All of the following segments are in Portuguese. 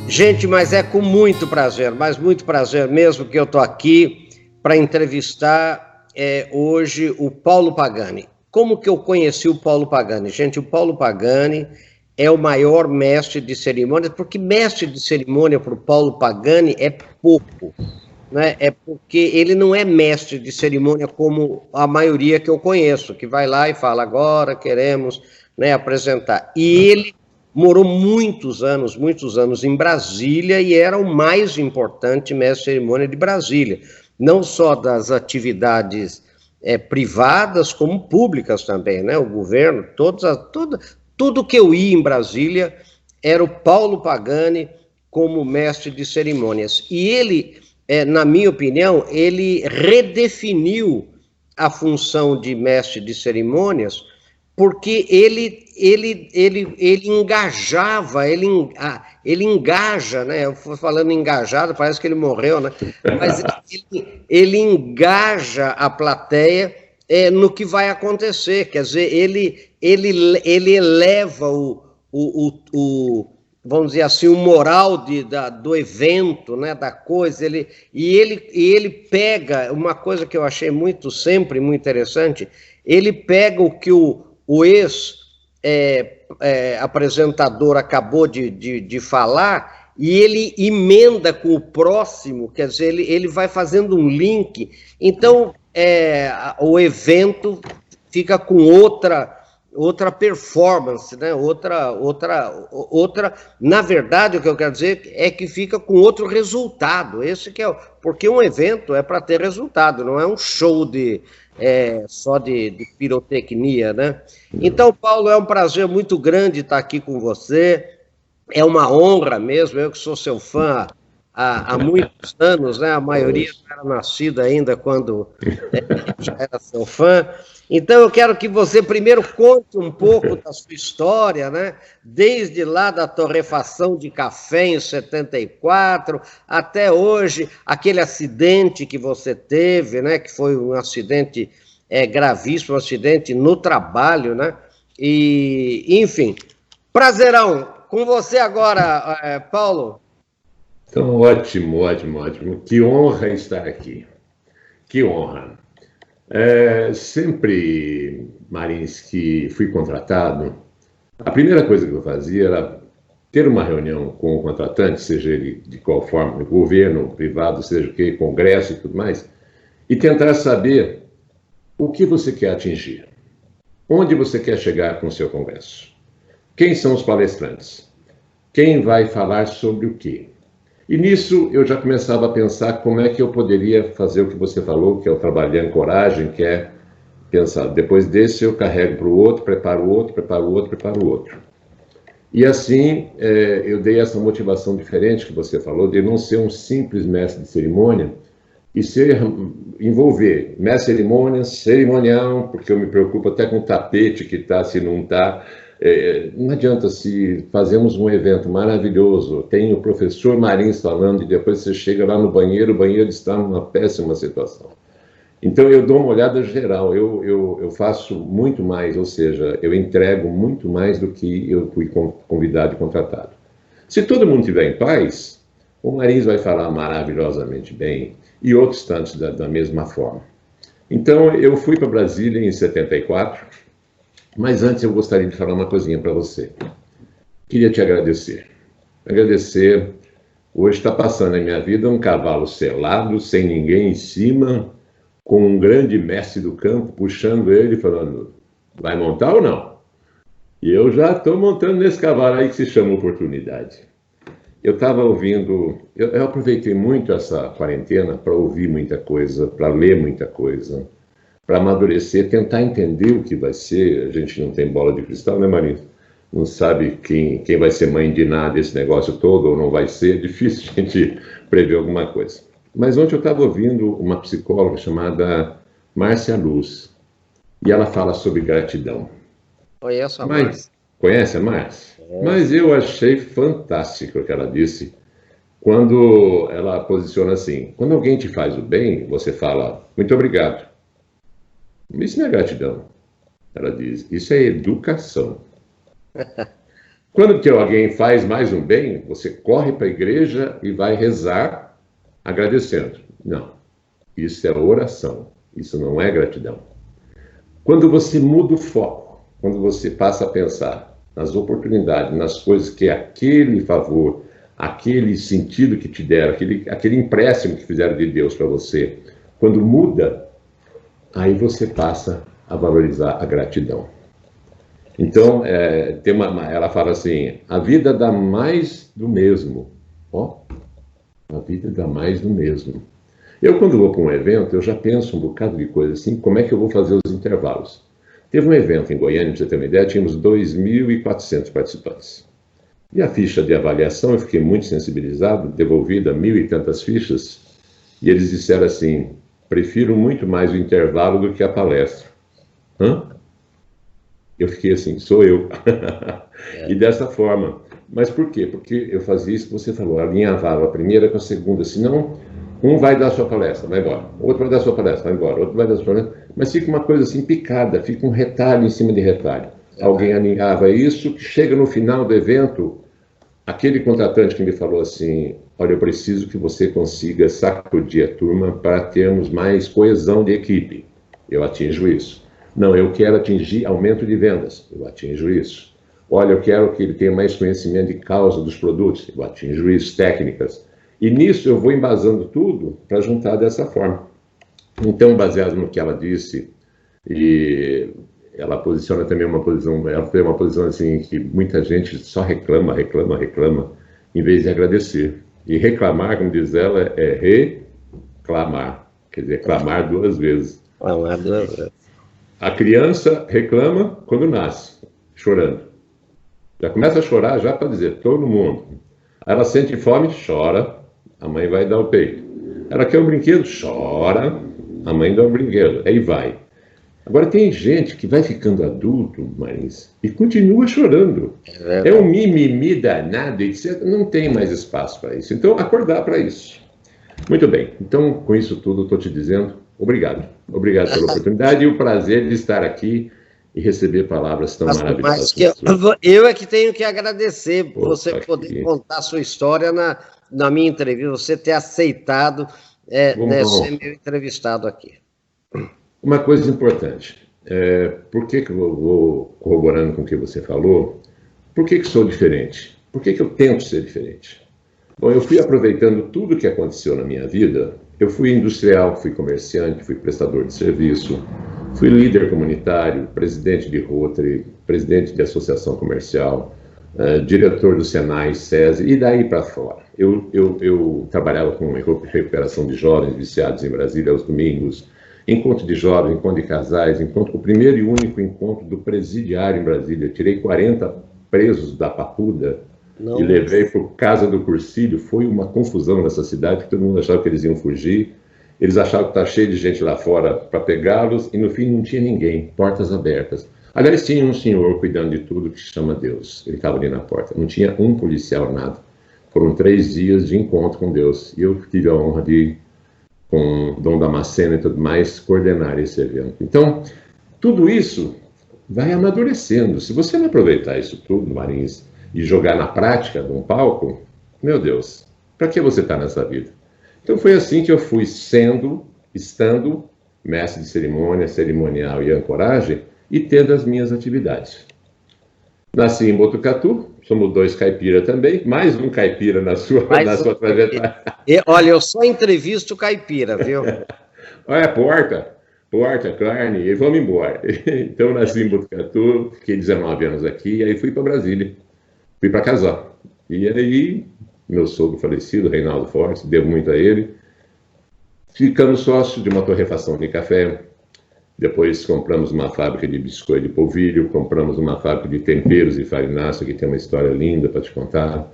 Gente, mas é com muito prazer, mas muito prazer mesmo que eu estou aqui para entrevistar hoje o Paulo Pagani. Como que eu conheci o Paulo Pagani? Gente, o Paulo Pagani é o maior mestre de cerimônias, porque mestre de cerimônia para o Paulo Pagani é pouco, né? É porque ele não é mestre de cerimônia como a maioria que eu conheço, que vai lá e fala, agora queremos, né, apresentar. E ele morou muitos anos em Brasília e era o mais importante mestre de cerimônia de Brasília, não só das atividades privadas, como públicas também, né? O governo, tudo que eu ia em Brasília era o Paulo Pagani como mestre de cerimônias. E ele, na minha opinião, ele redefiniu a função de mestre de cerimônias, porque ele engajava, ele engaja, né? Eu fui falando engajado, parece que ele morreu, né? Mas ele engaja a plateia no que vai acontecer, quer dizer, ele eleva vamos dizer assim, o moral do evento, né, da coisa, ele pega, uma coisa que eu achei sempre muito interessante, ele pega o que o ex-apresentador acabou de falar e ele emenda com o próximo, quer dizer, ele vai fazendo um link, então o evento fica com outra performance, né? Na verdade, o que eu quero dizer é que fica com outro resultado. Esse que é porque um evento é para ter resultado, não é um show só de pirotecnia, né? Então, Paulo, é um prazer muito grande estar aqui com você. É uma honra mesmo, eu que sou seu fã há muitos anos, né? A maioria não era nascida ainda quando já era seu fã. Então, eu quero que você primeiro conte um pouco da sua história, né? Desde lá da torrefação de café em 74 até hoje, aquele acidente que você teve, né? Que foi um acidente gravíssimo, um acidente no trabalho, né? E, enfim, prazerão. Com você agora, Paulo. Então, ótimo, ótimo, ótimo. Que honra estar aqui. Que honra. Sempre, Marins, que fui contratado, a primeira coisa que eu fazia era ter uma reunião com o contratante, seja ele de qual forma, governo, privado, seja o que, congresso e tudo mais, e tentar saber o que você quer atingir, onde você quer chegar com o seu congresso, quem são os palestrantes, quem vai falar sobre o quê. E nisso eu já começava a pensar como é que eu poderia fazer o que você falou, que é o trabalhar em coragem, que é pensar, depois desse eu carrego para o outro, preparo o outro, preparo o outro, preparo o outro. E assim eu dei essa motivação diferente que você falou, de não ser um simples mestre de cerimônia, e envolver mestre de cerimônia, cerimonial, porque eu me preocupo até com o tapete que está, se não está. Não adianta se fazemos um evento maravilhoso, tem o professor Marins falando e depois você chega lá no banheiro, o banheiro está numa péssima situação. Então eu dou uma olhada geral, eu faço muito mais, ou seja, eu entrego muito mais do que eu fui convidado e contratado. Se todo mundo estiver em paz, o Marins vai falar maravilhosamente bem e outros tantos da mesma forma. Então eu fui para Brasília em 74, mas antes eu gostaria de falar uma coisinha para você. Queria te agradecer. Agradecer. Hoje está passando na minha vida um cavalo selado, sem ninguém em cima, com um grande mestre do campo puxando ele, falando, vai montar ou não? E eu já estou montando nesse cavalo aí que se chama oportunidade. Eu estava ouvindo, eu aproveitei muito essa quarentena para ouvir muita coisa, para ler muita coisa, para amadurecer, tentar entender o que vai ser. A gente não tem bola de cristal, né, Marinho? Não sabe quem vai ser mãe de nada esse negócio todo ou não vai ser. É difícil a gente prever alguma coisa. Mas ontem eu estava ouvindo uma psicóloga chamada Márcia Luz, e ela fala sobre gratidão. Conheço a Márcia. Conhece a Márcia? Mas eu achei fantástico o que ela disse, quando ela posiciona assim, quando alguém te faz o bem, você fala, muito obrigado. Isso não é gratidão. Ela diz, isso é educação. Quando que alguém faz mais um bem, você corre para a igreja e vai rezar agradecendo. Não, isso é oração, isso não é gratidão. Quando você muda o foco, quando você passa a pensar nas oportunidades, nas coisas que aquele favor, aquele sentido que te deram, aquele empréstimo que fizeram de Deus para você, quando muda, aí você passa a valorizar a gratidão. Então, ela fala assim, a vida dá mais do mesmo. Ó, a vida dá mais do mesmo. Eu, quando vou para um evento, eu já penso um bocado de coisa assim, como é que eu vou fazer os intervalos. Teve um evento em Goiânia, para você ter uma ideia, tínhamos 2.400 participantes. E a ficha de avaliação, eu fiquei muito sensibilizado, devolvida 1.000 e tantas fichas, e eles disseram assim, prefiro muito mais o intervalo do que a palestra. Hã? Eu fiquei assim, sou eu. E dessa forma. Mas por quê? Porque eu fazia isso que você falou, alinhavava a primeira com a segunda, senão um vai dar a sua palestra, vai embora. Outro vai dar a sua palestra, vai embora. Outro vai dar a sua palestra. Mas fica uma coisa assim picada, fica um retalho em cima de retalho. Alguém alinhava isso, chega no final do evento, aquele contratante que me falou assim, olha, eu preciso que você consiga sacudir a turma para termos mais coesão de equipe. Eu atinjo isso. Não, eu quero atingir aumento de vendas. Eu atinjo isso. Olha, eu quero que ele tenha mais conhecimento de causa dos produtos. Eu atinjo isso, técnicas. E nisso eu vou embasando tudo para juntar dessa forma. Então, baseado no que ela disse, e ela posiciona também ela tem uma posição assim que muita gente só reclama, em vez de agradecer. E reclamar, como diz ela, é reclamar. Quer dizer, clamar duas vezes. Clamar duas vezes. A criança reclama quando nasce, chorando. Já começa a chorar já para dizer, todo mundo. Ela sente fome, chora, a mãe vai dar o peito. Ela quer um brinquedo, chora, a mãe dá o brinquedo. Aí vai. Agora tem gente que vai ficando adulto, mas e continua chorando. É um mimimi danado, etc. Não tem mais espaço para isso. Então, acordar para isso. Muito bem. Então, com isso tudo, estou te dizendo, obrigado. Obrigado pela oportunidade e o prazer de estar aqui e receber palavras tão maravilhosas. Mas eu é que tenho que agradecer por você poder contar a sua história na minha entrevista, você ter aceitado ser meu entrevistado aqui. Uma coisa importante, por que eu vou corroborando com o que você falou, por que sou diferente? Por que eu tento ser diferente? Bom, eu fui aproveitando tudo que aconteceu na minha vida. Eu fui industrial, fui comerciante, fui prestador de serviço, fui líder comunitário, presidente de Rotary, presidente de associação comercial, diretor do Senai, SESI, e daí para fora. Eu trabalhava com recuperação de jovens viciados em Brasília aos domingos, encontro de jovens, encontro de casais, o primeiro e único encontro do presidiário em Brasília. Eu tirei 40 presos da Papuda e levei para Casa do Cursilho. Foi uma confusão nessa cidade, que todo mundo achava que eles iam fugir. Eles achavam que estava cheio de gente lá fora para pegá-los, e no fim não tinha ninguém, portas abertas. Aliás, tinha um senhor cuidando de tudo que se chama Deus. Ele estava ali na porta, não tinha um policial, nada. Foram 3 dias de encontro com Deus, e eu tive a honra de, com Dom Damasceno e tudo mais, coordenar esse evento. Então, tudo isso vai amadurecendo. Se você não aproveitar isso tudo, Marins, e jogar na prática de um palco, meu Deus, para que você está nessa vida? Então foi assim que eu fui estando mestre de cerimônia, cerimonial e ancoragem, e tendo as minhas atividades. Nasci em Botucatu, somos 2 caipira também, mais um caipira na sua trajetória. Olha, eu só entrevisto caipira, viu? Olha, porta, carne, e vamos embora. Então, nasci em Botucatu, fiquei 19 anos aqui, e aí fui para Brasília, fui para casar. E aí, meu sogro falecido, Reinaldo Fortes, devo muito a ele, ficamos sócios de uma torrefação de café. Depois compramos uma fábrica de biscoito de polvilho, compramos uma fábrica de temperos e farináceo, que tem uma história linda para te contar.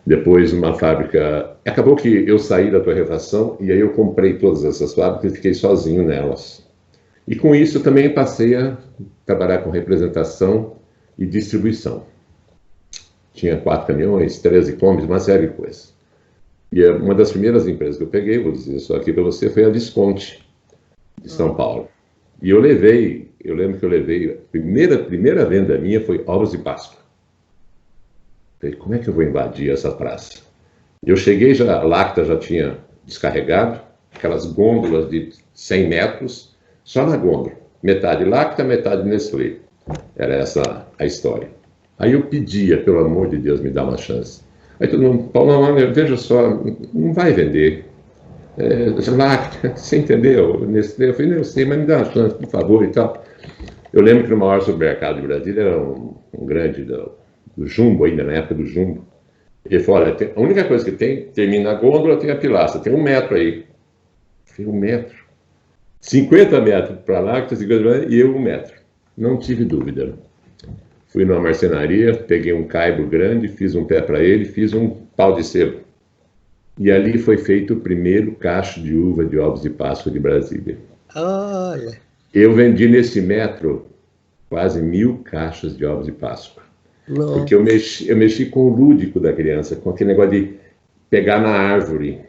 Depois uma fábrica... Acabou que eu saí da torrefação e aí eu comprei todas essas fábricas e fiquei sozinho nelas. E com isso eu também passei a trabalhar com representação e distribuição. Tinha 4 caminhões, 13 combis, uma série de coisas. E uma das primeiras empresas que eu peguei, vou dizer só aqui para você, foi a Visconti, de São Paulo. E eu lembro que eu levei, a primeira venda minha foi ovos de Páscoa. Falei, como é que eu vou invadir essa praça? Eu cheguei, a Lacta já tinha descarregado, aquelas gôndolas de 100 metros, só na gôndola. Metade Lacta, metade Nestlé. Era essa a história. Aí eu pedia, pelo amor de Deus, me dá uma chance. Aí todo mundo, Paulo, veja só, não vai vender. Lacta, você entendeu? Nestlé, eu falei, não, eu sei, mas me dá uma chance, por favor, e tal. Eu lembro que no maior supermercado de Brasília era um grande do Jumbo, ainda na época do Jumbo. Ele falou, olha, a única coisa que tem, termina a gôndola, tem a pilastra, tem 1 metro aí. Eu falei, 1 metro? 50 metros para lá, 50 metros, e eu 1 metro. Não tive dúvida. Fui numa marcenaria, peguei um caibo grande, fiz um pé para ele, fiz um pau de sebo. E ali foi feito o primeiro cacho de uva de ovos de Páscoa de Brasília. Olha. Eu vendi nesse metro quase 1000 caixas de ovos de Páscoa. Não. Porque eu mexi com o lúdico da criança, com aquele negócio de pegar na árvore.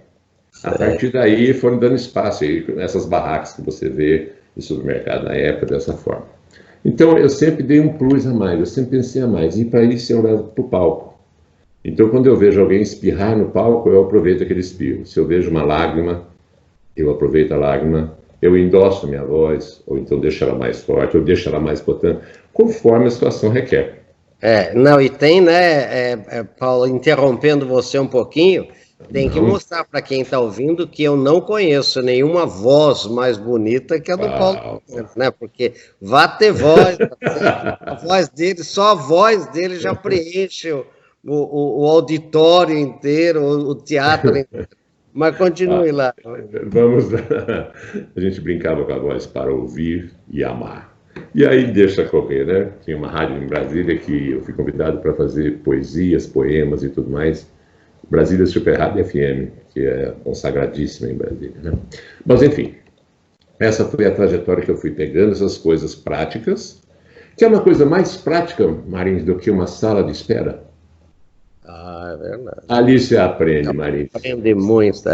A partir daí foram dando espaço aí, essas barracas que você vê no supermercado na época, dessa forma. Então eu sempre dei um plus a mais, eu sempre pensei a mais. E para isso eu levo para o palco. Então quando eu vejo alguém espirrar no palco, eu aproveito aquele espirro. Se eu vejo uma lágrima, eu aproveito a lágrima. Eu endosso minha voz, ou então deixo ela mais forte, ou deixo ela mais potente, conforme a situação requer. Não, e tem, né, Paulo, interrompendo você um pouquinho, tem que mostrar para quem está ouvindo que eu não conheço nenhuma voz mais bonita que a do Paulo, né? Porque vai ter voz, a voz dele, só a voz dele já preenche o auditório inteiro, o teatro inteiro. Mas continue lá. Vamos lá. A gente brincava com a voz para ouvir e amar. E aí deixa correr, né? Tinha uma rádio em Brasília que eu fui convidado para fazer poesias, poemas e tudo mais. Brasília Super Rádio FM, que é consagradíssima em Brasília, né? Mas enfim, essa foi a trajetória que eu fui pegando, essas coisas práticas, que é uma coisa mais prática, Marins, do que uma sala de espera. É verdade. Ali você aprende, Marins. Aprende muito,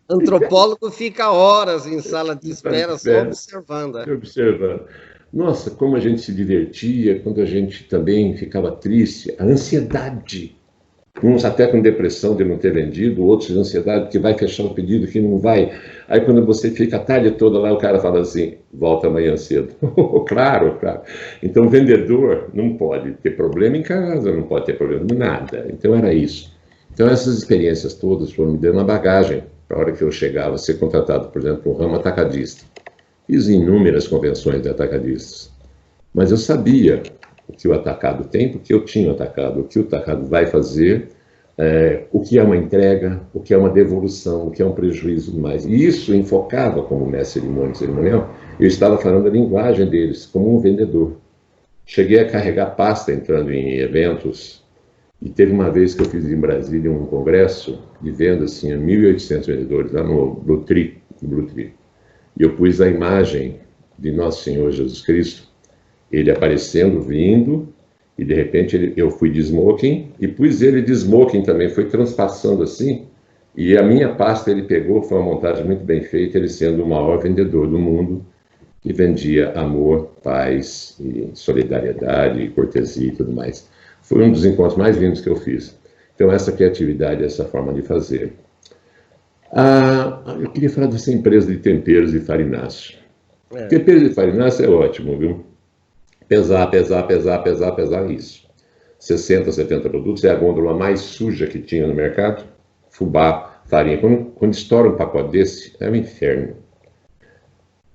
Antropólogo fica horas em sala de espera só observando. Observando. Nossa, como a gente se divertia, quando a gente também ficava triste. A ansiedade. Uns até com depressão de não ter vendido, outros de ansiedade que vai fechar o pedido, que não vai. Aí quando você fica a tarde toda lá, o cara fala assim, volta amanhã cedo. Claro. Então o vendedor não pode ter problema em casa, não pode ter problema em nada. Então era isso. Então essas experiências todas foram me dando uma bagagem para a hora que eu chegava a ser contratado, por exemplo, no ramo atacadista. Fiz inúmeras convenções de atacadistas, mas eu sabia o que o atacado tem, porque eu tinha atacado, o que o atacado vai fazer, o que é uma entrega, o que é uma devolução, o que é um prejuízo e mais. E isso enfocava como mestre cerimonial, eu estava falando a linguagem deles, como um vendedor. Cheguei a carregar pasta entrando em eventos, e teve uma vez que eu fiz em Brasília um congresso de vendas, tinha 1.800 vendedores lá no Blue Tree. E eu pus a imagem de Nosso Senhor Jesus Cristo, ele aparecendo, vindo, e de repente eu fui de smoking, e pus ele de smoking também, foi transpassando assim, e a minha pasta ele pegou, foi uma montagem muito bem feita, ele sendo o maior vendedor do mundo, que vendia amor, paz, e solidariedade, e cortesia e tudo mais. Foi um dos encontros mais lindos que eu fiz. Então essa criatividade, essa forma de fazer. Eu queria falar dessa empresa de temperos e farináceos. Temperos e farináceos é ótimo, viu? Pesar, isso. 60, 70 produtos, é a gôndola mais suja que tinha no mercado. Fubá, farinha. Quando estoura um pacote desse, é um inferno.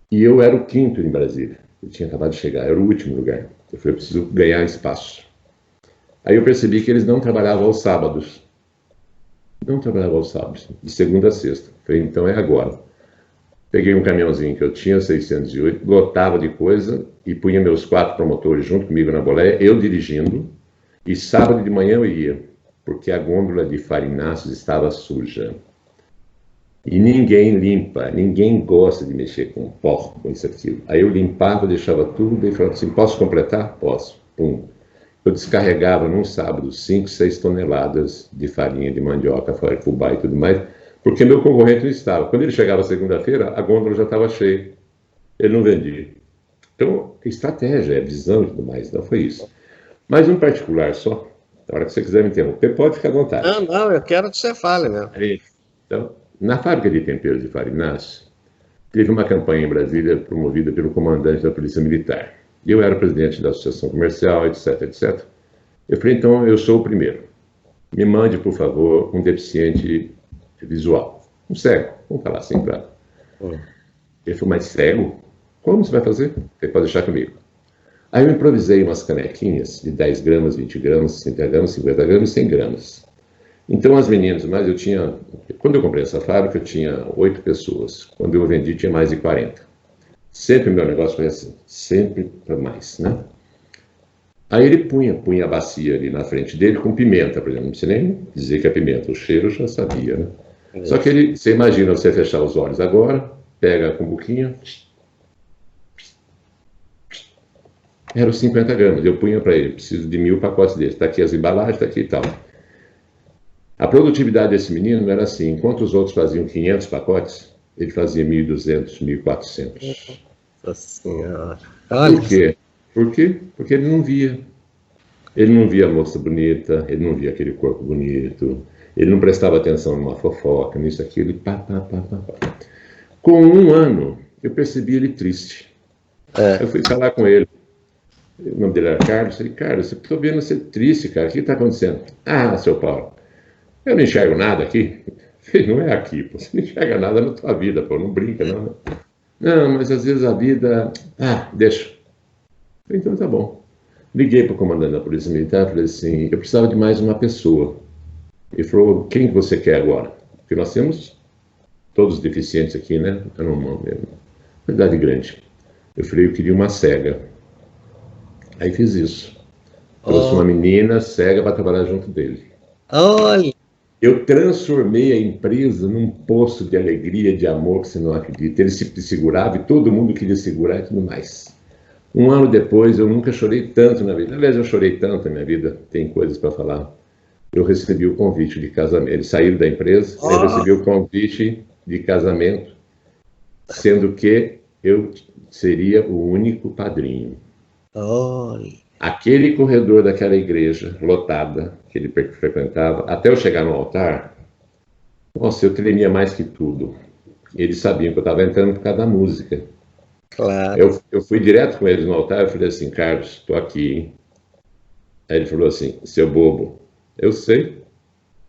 E eu era o quinto em Brasília. Eu tinha acabado de chegar, era o último lugar. Eu falei, eu preciso ganhar espaço. Aí eu percebi que eles não trabalhavam aos sábados. De segunda a sexta. Falei, então é agora. Peguei um caminhãozinho que eu tinha, 608, lotava de coisa e punha meus 4 promotores junto comigo na boleia, eu dirigindo, e sábado de manhã eu ia, porque a gôndola de farináceos estava suja. E ninguém limpa, ninguém gosta de mexer com pó, com isso aquilo. Aí eu limpava, deixava tudo e falava assim, posso completar? Posso. Pum. Eu descarregava num sábado 5, 6 toneladas de farinha de mandioca, fubá e tudo mais, porque meu concorrente não estava. Quando ele chegava segunda-feira, a gôndola já estava cheia. Ele não vendia. Então, estratégia, visão e tudo mais. Então, foi isso. Mas um particular só, na hora que você quiser me interromper, pode ficar à vontade. Não, não, eu quero que você fale mesmo. Então, na fábrica de temperos de Farinas, teve uma campanha em Brasília promovida pelo comandante da Polícia Militar. Eu era presidente da Associação Comercial, etc, etc. Eu falei, então, eu sou o primeiro. Me mande, por favor, um deficiente visual. Um cego, vamos falar assim, claro. Ele falou, mas cego? Como você vai fazer? Você pode deixar comigo. Aí eu improvisei umas canequinhas de 10 gramas, 20 gramas, 30 gramas, 50 gramas e 100 gramas. Então as meninas, mas eu tinha, quando eu comprei essa fábrica, eu tinha 8 pessoas. Quando eu vendi, tinha mais de 40. Sempre o meu negócio foi assim, sempre para mais, né? Aí ele punha a bacia ali na frente dele com pimenta, por exemplo. Não precisa nem dizer que é pimenta, o cheiro eu já sabia, né? Só que ele, você imagina você fechar os olhos agora, pega a cumbuquinha, era os 50 gramas. Eu punha para ele, preciso de 1000 pacotes desses. Está aqui as embalagens, está aqui e tal. A produtividade desse menino era assim, enquanto os outros faziam 500 pacotes, ele fazia 1.200, 1.400. Nossa Senhora. Por quê? Por quê? Porque ele não via. Ele não via a moça bonita, ele não via aquele corpo bonito, ele não prestava atenção numa fofoca, nisso, aquilo, pá. Com 1 ano, eu percebi ele triste. Eu fui falar com ele. O nome dele era Carlos. Eu falei, Carlos, eu estou vendo você triste, cara. O que está acontecendo? Ah, seu Paulo, eu não enxergo nada aqui. Eu falei, não é aqui, pô. Você não enxerga nada na tua vida, pô. Não brinca, não. Não, mas às vezes a vida... deixa. Eu falei, então tá bom. Liguei para o comandante da Polícia Militar e falei assim, eu precisava de mais uma pessoa. Ele falou, quem você quer agora? Porque nós temos todos deficientes aqui, né? Era uma quantidade grande. Eu falei, eu queria uma cega. Aí fiz isso. Trouxe uma menina cega para trabalhar junto dele. Olha! Eu transformei a empresa num poço de alegria, de amor, que você não acredita. Ele se segurava e todo mundo queria segurar e tudo mais. 1 ano depois, eu nunca chorei tanto na vida. Aliás, eu chorei tanto na minha vida, tem coisas para falar. Eu recebi o convite de casamento. Eles saíram da empresa, eu recebi o convite de casamento, sendo que eu seria o único padrinho. Olha! Aquele corredor daquela igreja lotada, que ele frequentava, até eu chegar no altar, nossa, eu tremia mais que tudo. Eles sabiam que eu estava entrando por causa da música. Claro. Eu fui direto com eles no altar e falei assim, Carlos, estou aqui, hein? Aí ele falou assim, seu bobo, eu sei,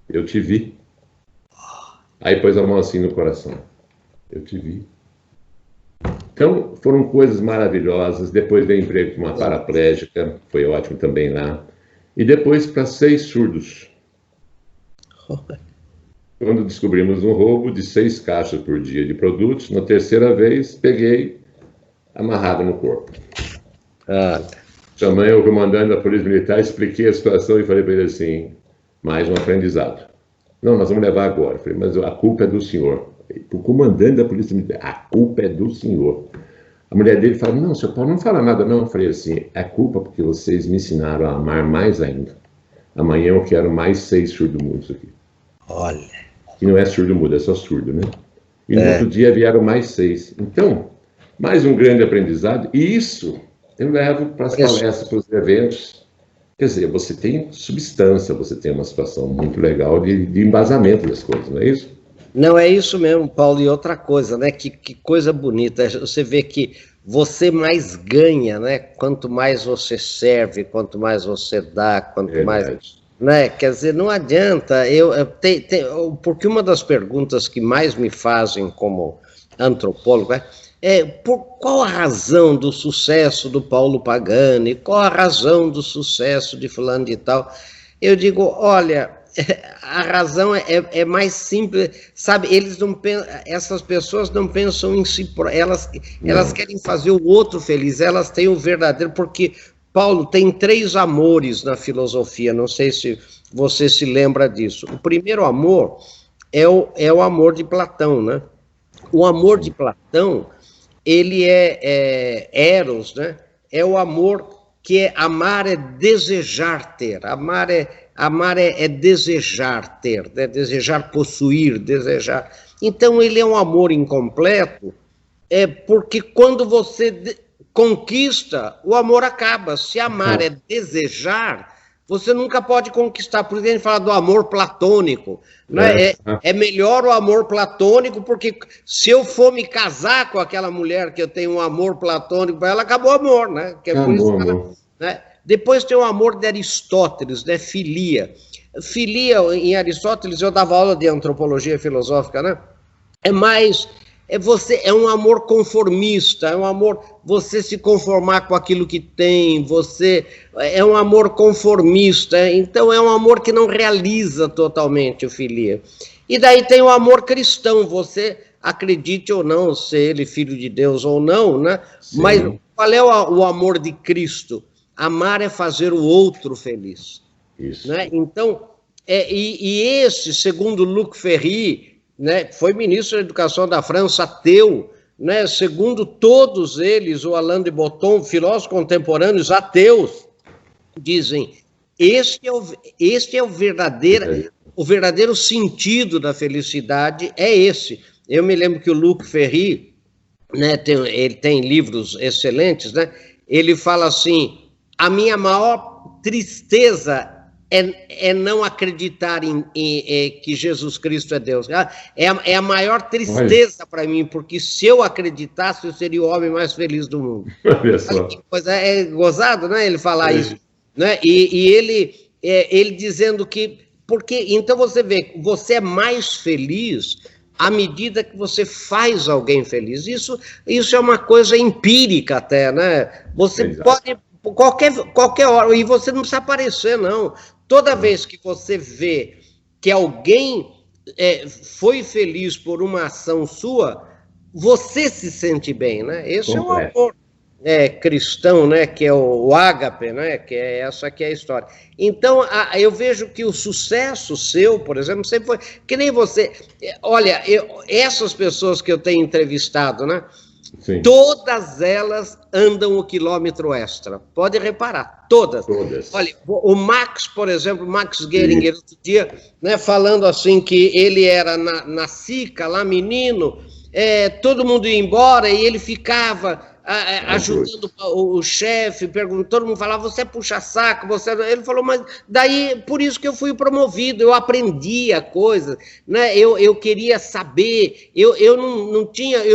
eu te vi. Aí pôs a mão assim no coração, eu te vi. Então, foram coisas maravilhosas. Depois dei emprego para uma paraplégica, foi ótimo também lá. E depois para 6 surdos. Quando descobrimos um roubo de 6 caixas por dia de produtos, na terceira vez, peguei amarrado no corpo. Chamei o comandante da Polícia Militar, expliquei a situação e falei para ele assim, mais um aprendizado. Não, nós vamos levar agora. Eu falei, mas a culpa é do senhor. O comandante da Polícia Militar, a culpa é do senhor. A mulher dele fala, não, senhor Paulo, não fala nada não. Eu falei assim, é culpa porque vocês me ensinaram a amar mais ainda. Amanhã eu quero mais 6 surdo-mudos aqui. Olha. Que não é surdo-mudo, é só surdo, né? E no outro dia vieram mais 6. Então, mais um grande aprendizado. E isso eu levo para as palestras, para os eventos. Quer dizer, você tem substância, você tem uma situação muito legal de embasamento das coisas, não é isso? Não, é isso mesmo, Paulo. E outra coisa, né? Que coisa bonita. Você vê que você mais ganha, né? Quanto mais você serve, quanto mais você dá, quanto mais... Né? Quer dizer, não adianta. Porque uma das perguntas que mais me fazem como antropólogo por qual a razão do sucesso do Paulo Pagani? Qual a razão do sucesso de fulano de tal? Eu digo, olha... A razão é mais simples, sabe? Essas pessoas não pensam em si, elas querem fazer o outro feliz, elas têm o verdadeiro, porque, Paulo, tem 3 amores na filosofia, não sei se você se lembra disso. O primeiro amor é o amor de Platão, né? O amor de Platão, ele é eros, né? É o amor que amar é desejar ter, amar é desejar ter, né? Desejar possuir, desejar. Então ele é um amor incompleto, porque quando você conquista, o amor acaba. Se amar é desejar, você nunca pode conquistar. Por isso a gente fala do amor platônico. Né? É melhor o amor platônico, porque se eu for me casar com aquela mulher que eu tenho um amor platônico para ela, acabou o amor. Né? Que é por isso que ela, né? Depois tem o amor de Aristóteles, né? Filia. Filia, em Aristóteles, eu dava aula de antropologia filosófica, né? É um amor conformista, é um amor, você se conformar com aquilo que tem, é um amor conformista, então é um amor que não realiza totalmente o filia. E daí tem o amor cristão, você acredite ou não, se ele filho de Deus ou não, né? Sim. Mas qual é o amor de Cristo? Amar é fazer o outro feliz. Isso. Né? Então, esse, segundo Luc Ferry, né, foi ministro da Educação da França, ateu, né, segundo todos eles, o Alain de Botton, filósofos contemporâneos ateus, dizem, este é o verdadeiro sentido da felicidade, é esse. Eu me lembro que o Luc Ferry, né, ele tem livros excelentes, né, ele fala assim, a minha maior tristeza é não acreditar que Jesus Cristo é Deus. É a maior tristeza para mim, porque se eu acreditasse, eu seria o homem mais feliz do mundo. Olha que coisa, é gozado, né, ele falar isso. Né? E ele dizendo que... Porque, então você vê, você é mais feliz à medida que você faz alguém feliz. Isso é uma coisa empírica até, né? Você pode... Qualquer hora, e você não precisa aparecer, não. Toda vez que você vê que alguém foi feliz por uma ação sua, você se sente bem, né? Esse é o amor cristão, né? Que é o ágape, né? Que é essa que é a história. Então, eu vejo que o sucesso seu, por exemplo, sempre foi... Que nem você... Olha, essas pessoas que eu tenho entrevistado, né? Sim. Todas elas andam o quilômetro extra. Pode reparar, todas. Olha, o Max, por exemplo, Max Geringer, outro dia, né, falando assim que ele era na SICA, lá menino, todo mundo ia embora e ele ficava ajudando o chefe, todo mundo falava, você é puxa-saco, ele falou, mas daí, por isso que eu fui promovido, eu aprendia coisas, né? Eu queria saber, eu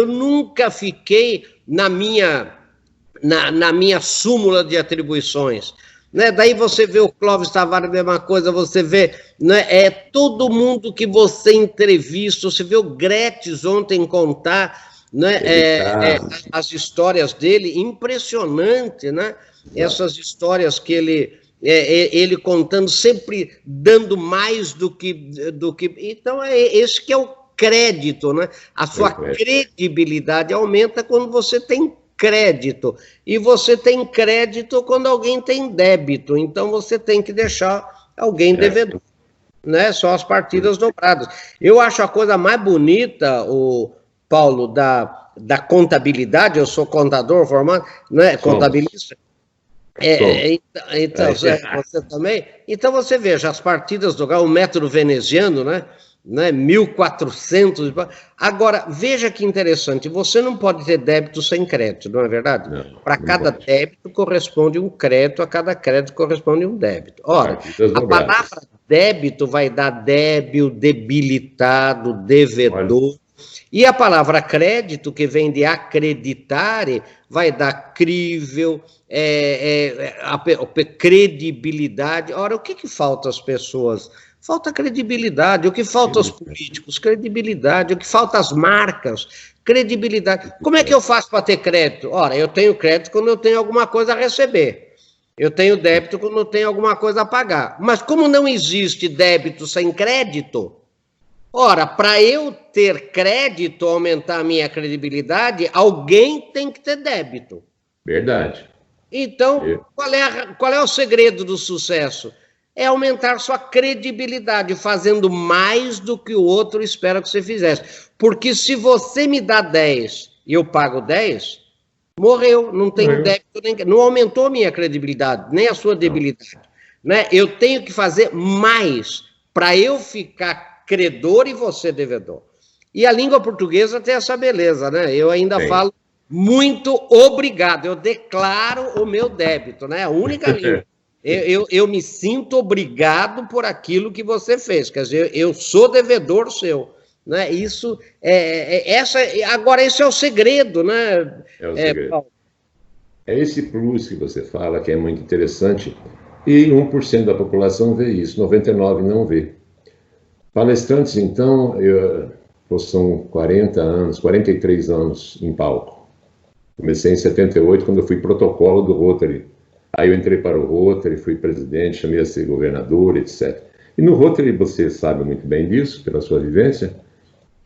nunca fiquei na minha súmula de atribuições, né? Daí você vê o Clóvis Tavares, a mesma coisa, você vê, né? Todo mundo que você entrevista, você vê o Gretz ontem contar, né? As histórias dele, impressionante, né? Essas histórias que ele contando, sempre dando mais do que... Então, esse que é o crédito, né? A sua credibilidade aumenta quando você tem crédito, e você tem crédito quando alguém tem débito, então você tem que deixar alguém devedor, né? São as partidas dobradas. Eu acho a coisa mais bonita, Paulo, da contabilidade, eu sou contador formado, né? Contabilista. Então, você também? Então você veja, as partidas do o método veneziano, né? 1400. Agora, veja que interessante, você não pode ter débito sem crédito, não é verdade? Para cada débito corresponde um crédito, a cada crédito corresponde um débito. Ora, a palavra débito vai dar débil, debilitado, devedor. E a palavra crédito, que vem de acreditare, vai dar crível, credibilidade. Ora, o que falta às pessoas? Falta credibilidade. O que falta aos políticos? Credibilidade. O que falta às marcas? Credibilidade. Como é que eu faço para ter crédito? Ora, eu tenho crédito quando eu tenho alguma coisa a receber. Eu tenho débito quando eu tenho alguma coisa a pagar. Mas como não existe débito sem crédito, ora, para eu ter crédito, aumentar a minha credibilidade, alguém tem que ter débito. Verdade. Então, qual é o segredo do sucesso? É aumentar sua credibilidade, fazendo mais do que o outro espera que você fizesse. Porque se você me dá 10 e eu pago 10, morreu, não tem débito, não aumentou a minha credibilidade, nem a sua debilidade. Né? Eu tenho que fazer mais para eu ficar credor e você devedor. E a língua portuguesa tem essa beleza, né? Eu ainda falo Muito obrigado. Eu declaro o meu débito, né? A única língua. Eu me sinto obrigado por aquilo que você fez. Quer dizer, eu sou devedor seu. Né? Isso agora, esse é o segredo, né? É o segredo. Paulo. É esse plus que você fala que é muito interessante. E 1% da população vê isso, 99% não vê. Palestrantes, então, são 40 anos, 43 anos em palco. Comecei em 78, quando eu fui protocolo do Rotary. Aí eu entrei para o Rotary, fui presidente, chamei a ser governador, etc. E no Rotary, você sabe muito bem disso, pela sua vivência,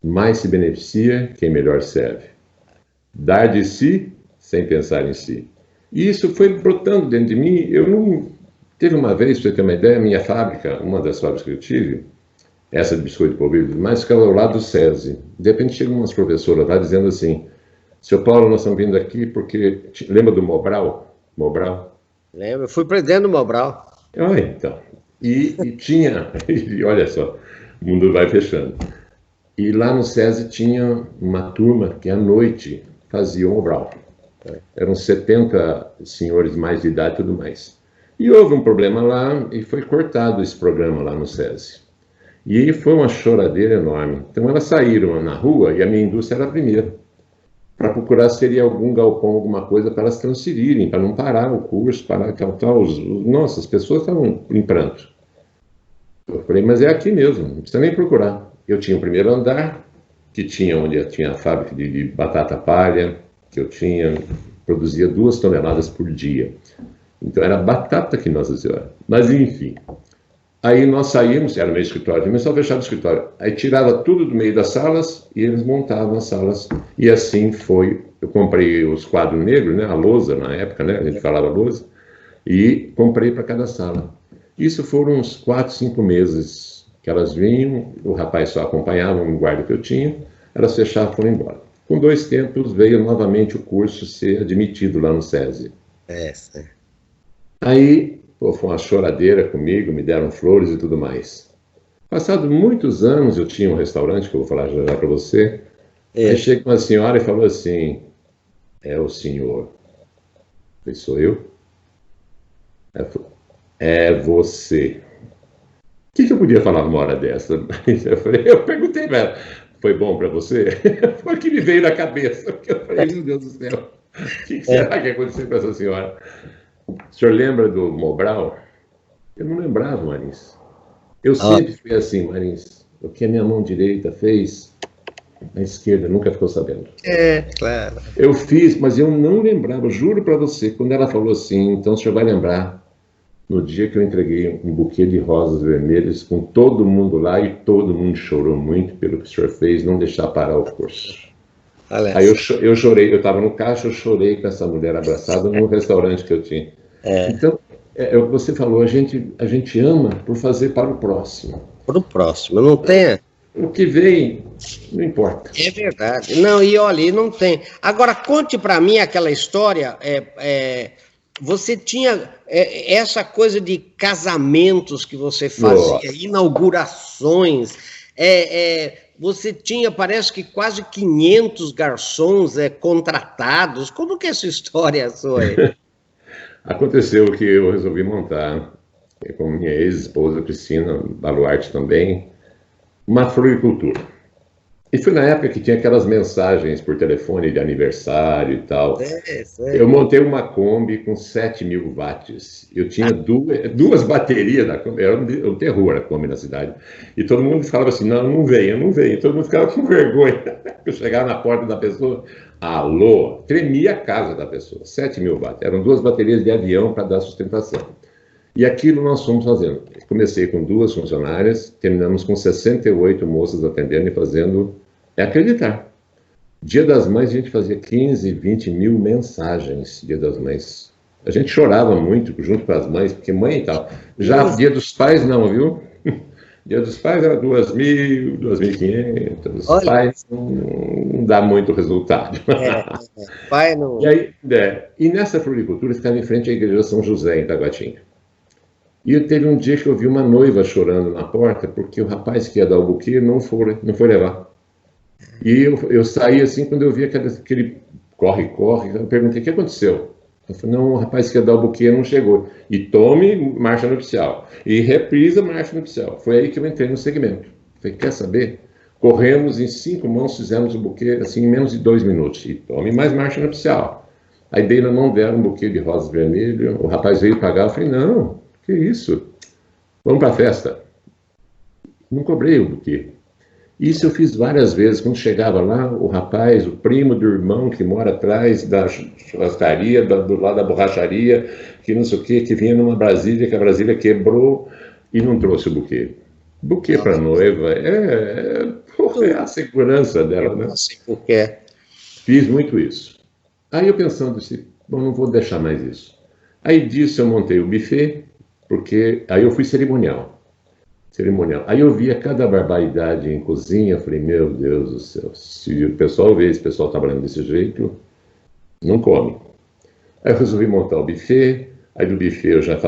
mais se beneficia quem melhor serve. Dar de si, sem pensar em si. E isso foi brotando dentro de mim. Eu não... Teve uma vez, para você ter uma ideia, minha fábrica, uma das fábricas que eu tive, essa de biscoito de polvilho, mas ficava ao lado do SESI. De repente chegam umas professoras lá dizendo assim, seu Paulo, nós estamos vindo aqui porque... Lembra do Mobral? Mobral? Lembro, eu fui presidente do Mobral. Então. E tinha... E olha só, o mundo vai fechando. E lá no SESI tinha uma turma que à noite fazia o Mobral. Eram 70 senhores mais de idade e tudo mais. E houve um problema lá e foi cortado esse programa lá no SESI. E aí foi uma choradeira enorme. Então elas saíram na rua e a minha indústria era a primeira. Para procurar se teria algum galpão, alguma coisa para elas transferirem, para não parar o curso, parar tal. Nossa, as pessoas estavam em pranto. Eu falei, mas é aqui mesmo, não precisa nem procurar. Eu tinha o primeiro andar, que tinha onde eu tinha a fábrica de batata palha, que eu produzia 2 toneladas por dia. Então era batata que Nossa Senhora. Mas enfim. Aí nós saímos, era meu escritório, começou a fechar o escritório. Aí tirava tudo do meio das salas e eles montavam as salas. E assim foi. Eu comprei os quadros negros, né, a lousa na época, né, a gente falava lousa, e comprei para cada sala. Isso foram uns 4, 5 meses que elas vinham, o rapaz só acompanhava um guarda que eu tinha, elas fechavam e foram embora. Com 2 tempos veio novamente o curso ser admitido lá no SESI. Aí, foi uma choradeira comigo, me deram flores e tudo mais. Passados muitos anos, eu tinha um restaurante, que eu vou falar já para você. Aí chega uma senhora e falou assim, é o senhor. Eu falei, sou eu? Ela falou, é você. O que eu podia falar numa hora dessa? Eu perguntei para ela, foi bom para você? Foi o que me veio na cabeça. Eu falei, meu Deus do céu, o que será que aconteceu com essa senhora? O senhor lembra do Mobral? Eu não lembrava, Marins. Eu sempre fui assim, Marins. O que a minha mão direita fez, a esquerda nunca ficou sabendo. Claro. Eu fiz, mas eu não lembrava. Juro para você, quando ela falou assim, então o senhor vai lembrar, no dia que eu entreguei um buquê de rosas vermelhas com todo mundo lá e todo mundo chorou muito pelo que o senhor fez, não deixar parar o curso. Aí eu chorei, eu estava no caixa, eu chorei com essa mulher abraçada no restaurante que eu tinha. Então, você falou, a gente ama por fazer para o próximo. Para o próximo, não tem... O que vem, não importa. É verdade. Não, e olha, não tem. Agora, conte para mim aquela história, você tinha essa coisa de casamentos que você fazia, inaugurações, você tinha, parece que quase 500 garçons contratados. Como que é essa história sua aí? Aconteceu que eu resolvi montar, com minha ex-esposa Cristina Baluarte também, uma floricultura. E foi na época que tinha aquelas mensagens por telefone de aniversário e tal. Eu montei uma Kombi com 7.000 watts. Eu tinha duas baterias da Kombi. Era um terror a Kombi na cidade. E todo mundo falava assim, não venho. Todo mundo ficava com vergonha. Eu chegava na porta da pessoa, alô, tremia a casa da pessoa. 7.000 watts. Eram 2 baterias de avião para dar sustentação. E aquilo nós fomos fazendo. Comecei com 2 funcionárias, terminamos com 68 moças atendendo e fazendo, acreditar. Dia das Mães a gente fazia 15, 20 mil mensagens, Dia das Mães. A gente chorava muito junto com as mães, porque mãe e tal. Já Dia dos Pais não, viu? Dia dos Pais era 2.000, 2.500. Os pais não dá muito resultado. Pai não... E nessa floricultura ficava em frente à igreja São José, em Taguatinga. E teve um dia que eu vi uma noiva chorando na porta, porque o rapaz que ia dar o buquê não foi levar. E eu saí assim, quando eu vi aquele corre, corre. Eu perguntei, o que aconteceu? Eu falei, não, o rapaz que ia dar o buquê não chegou. E tome marcha nupcial. E reprisa marcha nupcial. Foi aí que eu entrei no segmento. Falei, quer saber? Corremos em 5 mãos, fizemos o buquê assim, em menos de 2 minutos. E tome mais marcha nupcial. Aí dei na mão dela um buquê de rosas vermelhas. O rapaz veio pagar. Eu falei, não, que isso? Vamos para a festa. Não cobrei o buquê. Isso eu fiz várias vezes. Quando chegava lá, o rapaz, o primo do irmão que mora atrás da churrascaria, do lado da borracharia, que não sei o quê, que vinha numa Brasília, que a Brasília quebrou e não trouxe o buquê. Buquê para noiva é a segurança dela, né? Assim, porque... Fiz muito isso. Aí eu pensando assim, bom, não vou deixar mais isso. Aí disso eu montei o buffet, porque aí eu fui cerimonial. Aí eu via cada barbaridade em cozinha, eu falei, meu Deus do céu, se o pessoal vê esse pessoal trabalhando desse jeito, não come. Aí eu resolvi montar o buffet, aí do buffet eu já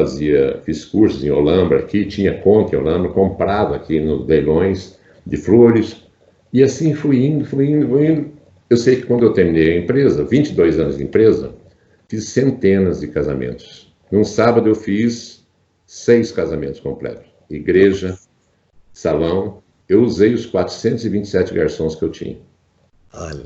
fiz cursos em Olambra aqui, tinha conta em Olambra, comprava aqui nos leilões de flores, e assim fui indo. Eu sei que quando eu terminei a empresa, 22 anos de empresa, fiz centenas de casamentos. Num sábado eu fiz 6 casamentos completos. Igreja, salão, eu usei os 427 garçons que eu tinha. Olha.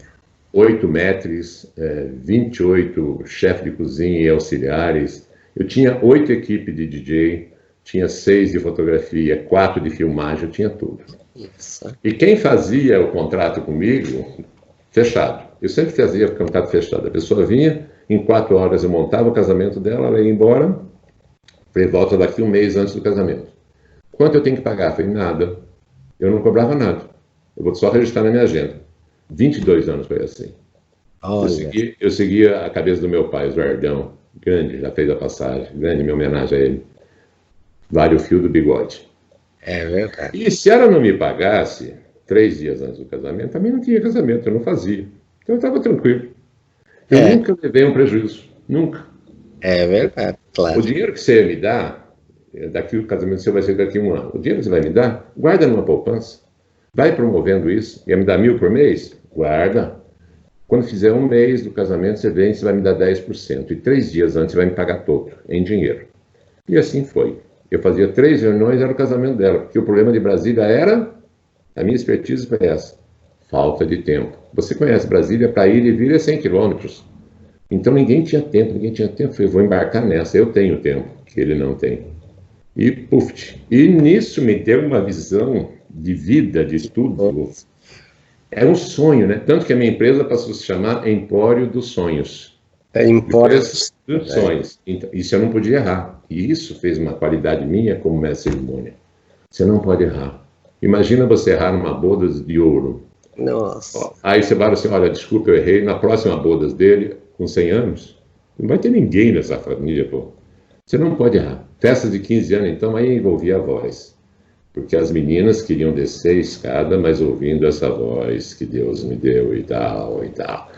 8 maîtres, 28 chefes de cozinha e auxiliares. Eu tinha 8 equipes de DJ, tinha 6 de fotografia, 4 de filmagem, eu tinha tudo. Isso. E quem fazia o contrato comigo, fechado. Eu sempre fazia o contrato fechado. A pessoa vinha, em 4 horas eu montava o casamento dela, ela ia embora, falei, volta daqui um mês antes do casamento. Quanto eu tenho que pagar? Falei, nada. Eu não cobrava nada. Eu vou só registrar na minha agenda. 22 anos foi assim. Eu seguia a cabeça do meu pai, o Eduardão, grande, já fez a passagem, grande minha homenagem a ele. Vale o fio do bigode. É verdade. E se ela não me pagasse 3 dias antes do casamento, também não tinha casamento, eu não fazia. Então eu estava tranquilo. Eu nunca levei um prejuízo. Nunca. É verdade, claro. O dinheiro que você ia me dar, daqui o casamento seu vai ser daqui a 1 ano. O dinheiro que você vai me dar, guarda numa poupança. Vai promovendo isso. Ia me dar 1.000 por mês? Guarda. Quando fizer 1 mês do casamento, você vem e você vai me dar 10%. E 3 dias antes você vai me pagar todo, em dinheiro. E assim foi. Eu fazia 3 reuniões, era o casamento dela. Porque o problema de Brasília era, a minha expertise foi essa, falta de tempo. Você conhece Brasília, para ir e vir é 100 quilômetros. Então ninguém tinha tempo. Eu falei, vou embarcar nessa, eu tenho tempo, que ele não tem. E puf, e nisso me deu uma visão de vida, de tudo. É um sonho, né? Tanto que a minha empresa passou a se chamar Empório dos Sonhos. Empório dos Sonhos. Então, isso eu não podia errar. E isso fez uma qualidade minha como mestre de cerimônia. Você não pode errar. Imagina você errar numa bodas de ouro. Nossa. Aí você fala assim, olha, desculpa, eu errei. Na próxima bodas dele, com 100 anos, não vai ter ninguém nessa família, pô. Você não pode errar. Festas de 15 anos, então, aí envolvia a voz. Porque as meninas queriam descer a escada, mas ouvindo essa voz que Deus me deu e tal, e tal.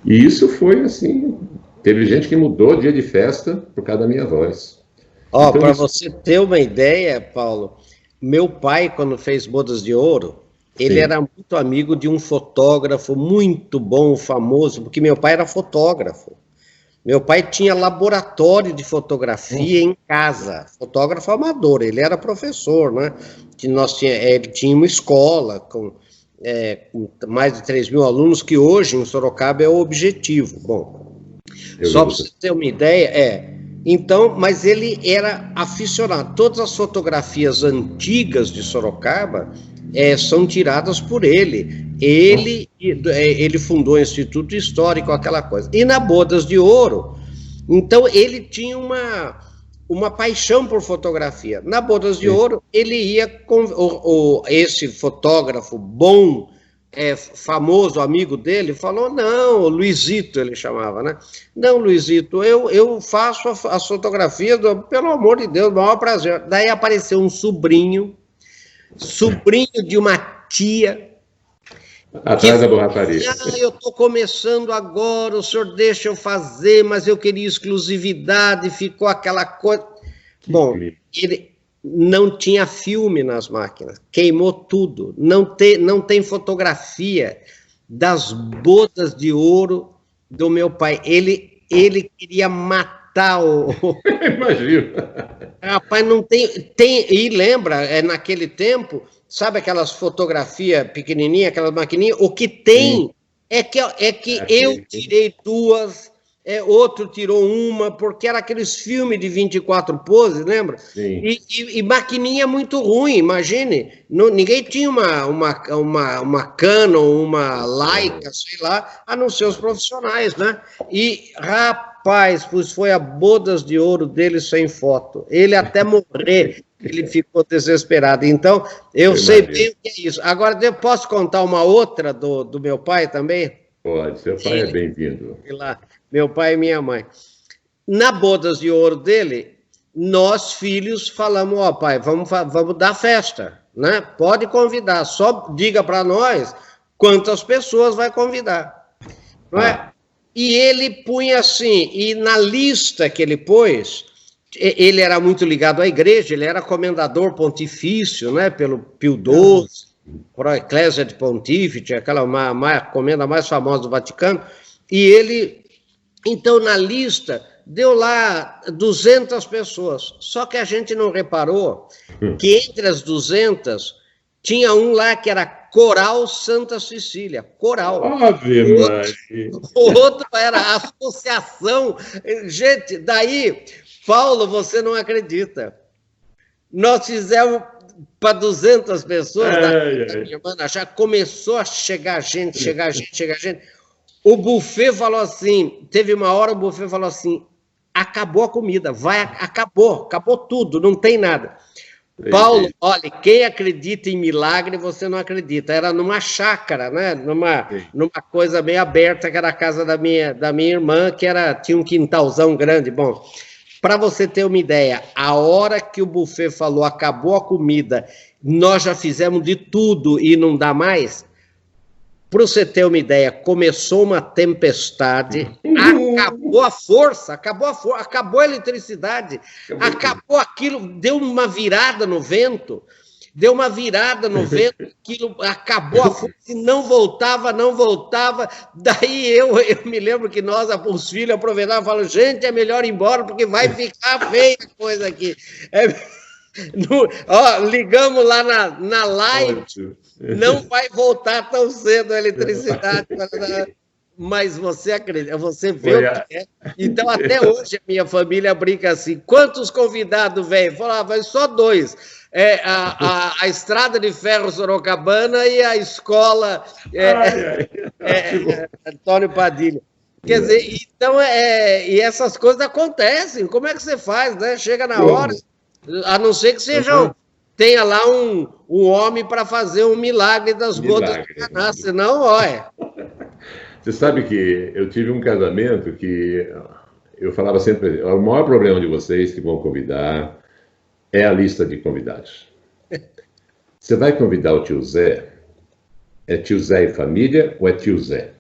E isso foi assim, teve gente que mudou o dia de festa por causa da minha voz. Então, para você ter uma ideia, Paulo, meu pai, quando fez Bodas de Ouro, ele era muito amigo de um fotógrafo muito bom, famoso, porque meu pai era fotógrafo. Meu pai tinha laboratório de fotografia em casa, fotógrafo amador, ele era professor, né? Ele tinha uma escola com mais de 3 mil alunos, que hoje em Sorocaba é o Objetivo. Bom, só para você ter uma ideia, então, mas ele era aficionado. Todas as fotografias antigas de Sorocaba são tiradas por ele. Ele fundou o Instituto Histórico, aquela coisa. E na Bodas de Ouro, então ele tinha uma paixão por fotografia. Na Bodas de Ouro, ele ia com esse fotógrafo bom, famoso amigo dele, falou, não, o Luizito ele chamava, né? Não, Luizito, eu faço as fotografias, pelo amor de Deus, maior prazer. Daí apareceu um sobrinho de uma tia, atrás da borracharia. Eu estou começando agora, o senhor deixa eu fazer, mas eu queria exclusividade, ficou aquela coisa. Bom, ele não tinha filme nas máquinas, queimou tudo, não tem fotografia das Bodas de Ouro do meu pai. Ele queria matar o... Imagino. Rapaz, não tem... E lembra, naquele tempo, sabe aquelas fotografias pequenininhas, aquelas maquininhas? O que tem é que eu tirei duas... outro tirou uma, porque era aqueles filmes de 24 poses, lembra? Sim. E maquininha muito ruim, imagine. Ninguém tinha uma Canon, uma Leica, sei lá, a não ser os profissionais, né? E, rapaz, pois foi a bodas de ouro dele sem foto. Ele até morrer, ele ficou desesperado. Então, eu sei bem o que é isso. Agora, eu posso contar uma outra do meu pai também? Pode, seu pai é bem-vindo. Lá, meu pai e minha mãe. Na bodas de ouro dele, nós, filhos, falamos, ó, pai, vamos dar festa, né? Pode convidar, só diga para nós quantas pessoas vai convidar, não é? E ele punha assim, e na lista que ele pôs, ele era muito ligado à igreja, ele era comendador pontifício, né, pelo Pio XII, Pro Ecclesia de Pontifice, aquela comenda mais famosa do Vaticano, e ele, então, na lista, deu lá 200 pessoas, só que a gente não reparou que entre as 200, tinha um lá que era Coral Santa Cecília, coral. O outro era associação. Gente, daí, Paulo, você não acredita, nós fizemos... para 200 pessoas, já começou a chegar gente. O buffet falou assim, teve uma hora o buffet falou assim, acabou a comida, acabou tudo, não tem nada. Paulo, olha, quem acredita em milagre, você não acredita. Era numa chácara, né? Numa coisa meio aberta, que era a casa da minha irmã, que tinha um quintalzão grande. Bom, para você ter uma ideia, a hora que o buffet falou acabou a comida, nós já fizemos de tudo e não dá mais. Para você ter uma ideia, começou uma tempestade, acabou a força, acabou a eletricidade, acabou aquilo, deu uma virada no vento, aquilo acabou a força e não voltava. Daí eu me lembro que nós, os filhos, aproveitavam e falavam, gente, é melhor ir embora porque vai ficar feia a coisa aqui. Ligamos lá na live, não vai voltar tão cedo a eletricidade, mas você acredita, você vê o que é. Então, até hoje, a minha família brinca assim, quantos convidados vêm? Falava, só 2, a Estrada de Ferro Sorocabana e a escola Antônio Padilha. Quer dizer, então, e essas coisas acontecem, como é que você faz, né? Chega na hora... A não ser que tenha lá um homem para fazer um milagre das bodas de Caná, senão, olha. Você sabe que eu tive um casamento que eu falava sempre, o maior problema de vocês que vão convidar é a lista de convidados. Você vai convidar o tio Zé, é tio Zé e família ou é tio Zé?